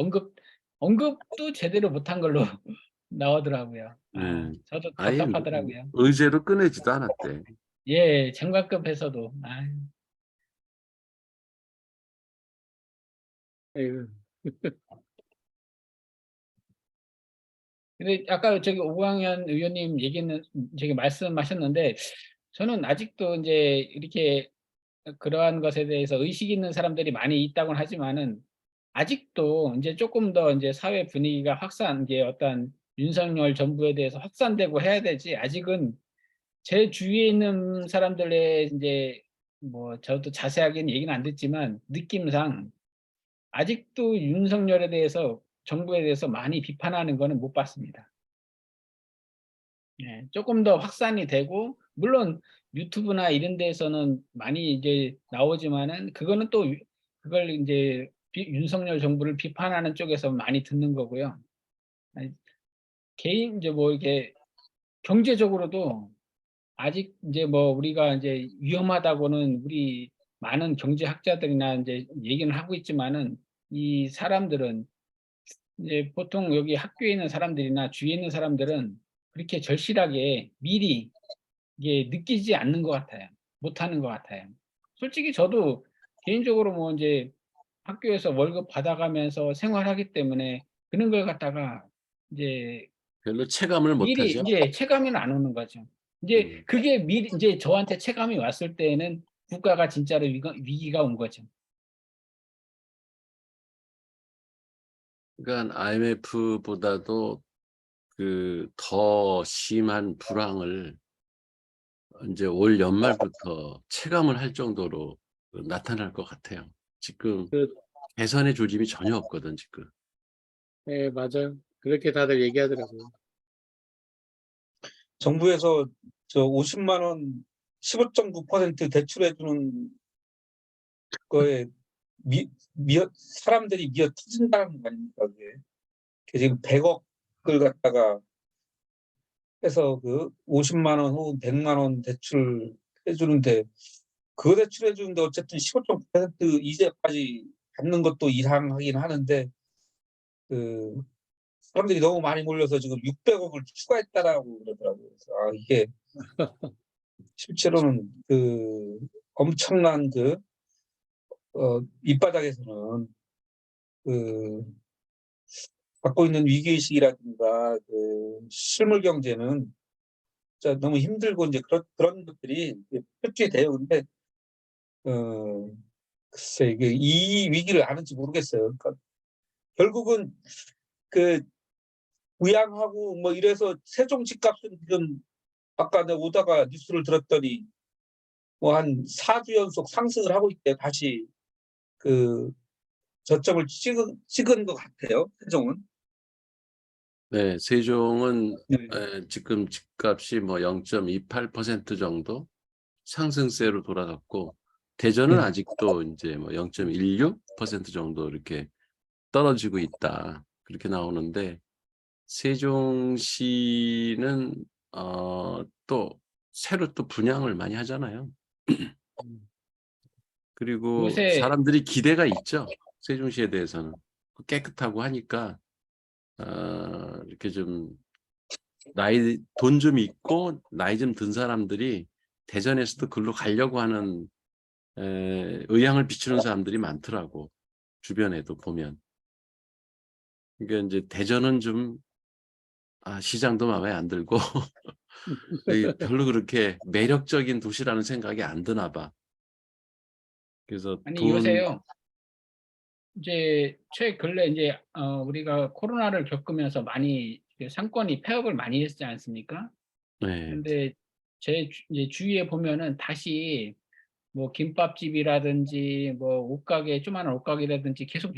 언급도 제대로 못한 걸로 나오더라고요. 네. 저도 아예 답답하더라고요. 의제로 꺼내지도 않았대. 예, 장관급에서도. 아이고. 근데 아까 오광현 의원님 얘기는 말씀하셨는데 저는 아직도 이제 이렇게 그러한 것에 대해서 의식 있는 사람들이 많이 있다고는 하지만은 아직도 이제 조금 더 이제 사회 분위기가 이게 어떤 윤석열 정부에 대해서 확산되고 해야 되지 아직은 제 주위에 있는 사람들의 이제 뭐 저도 자세하게는 얘기는 안 듣지만 느낌상 아직도 윤석열에 대해서 정부에 대해서 많이 비판하는 거는 못 봤습니다. 예, 조금 더 확산이 되고 물론 유튜브나 이런 데에서는 많이 이제 나오지만은 그거는 또 그걸 이제 윤석열 정부를 비판하는 쪽에서 많이 듣는 거고요. 아니, 개인 이제 뭐 이렇게 경제적으로도 아직 이제 뭐 우리가 이제 위험하다고는 우리 많은 경제학자들이나 이제 얘기는 하고 있지만은 이 사람들은 이제 보통 여기 학교에 있는 사람들이나 주위에 있는 사람들은 그렇게 절실하게 미리 이게 느끼지 않는 것 같아요. 못하는 것 같아요. 솔직히 저도 개인적으로 뭐 이제 학교에서 월급 받아가면서 생활하기 때문에 그런 걸 갖다가 이제 별로 체감을 미리 못하죠. 이제 체감이 안 오는 거죠. 이제 그게 미리 이제 저한테 체감이 왔을 때에는 국가가 진짜로 위기가 온 거죠. 그러니까 IMF보다도 더 심한 불황을 이제 올 연말부터 체감을 할 정도로 나타날 것 같아요. 지금 그, 개선의 조짐이 전혀 없거든 지금. 네, 맞아요. 그렇게 다들 얘기하더라고요. 정부에서 저 50만 원 15.9% 대출해주는 거에 사람들이 미어 터진다는 거 아닙니까? 그게 지금 100억을 갖다가 해서 그 50만 원 혹은 100만 원 대출 해주는데 그 대출 해주는데 어쨌든 15.9% 이자까지 받는 것도 이상하긴 하는데 그 사람들이 너무 많이 몰려서 지금 600억을 추가했다라고 그러더라고요. 그래서 이게 실제로는 엄청난 밑바닥에서는 갖고 있는 위기의식이라든가 실물 경제는 진짜 너무 힘들고 이제 그런 것들이 표출돼요. 근데 글쎄 이게 이 위기를 아는지 모르겠어요. 그러니까 결국은 부양하고 뭐 이래서 세종 집값은 지금 아까 내가 오다가 뉴스를 들었더니 뭐 한 4주 연속 상승을 하고 있대. 다시 그 저점을 찍은 것 같아요. 세종은. 네, 세종은 네. 지금 집값이 뭐 0.28% 정도 상승세로 돌아갔고, 대전은 네. 아직도 이제 뭐 0.16% 정도 이렇게 떨어지고 있다. 그렇게 나오는데, 세종시는 또 새로 또 분양을 많이 하잖아요. 그리고 요새 사람들이 기대가 있죠. 세종시에 대해서는 깨끗하고 하니까 이렇게 좀 돈 좀 있고 나이 좀 든 사람들이 대전에서도 글로 가려고 하는 의향을 비추는 사람들이 많더라고. 주변에도 보면. 그러니까 이제 대전은 좀 시장도 마음에 안 들고 별로 그렇게 매력적인 도시라는 생각이 안 드나 봐. 그래서 아니 요새요. 이제 최근래 이제 우리가 코로나를 겪으면서 많이 그 상권이 폐업을 많이 했지 않습니까? 네. 근데 이제 주위에 보면은 다시 뭐 김밥집이라든지 뭐 옷가게 조그마한 옷가게라든지 계속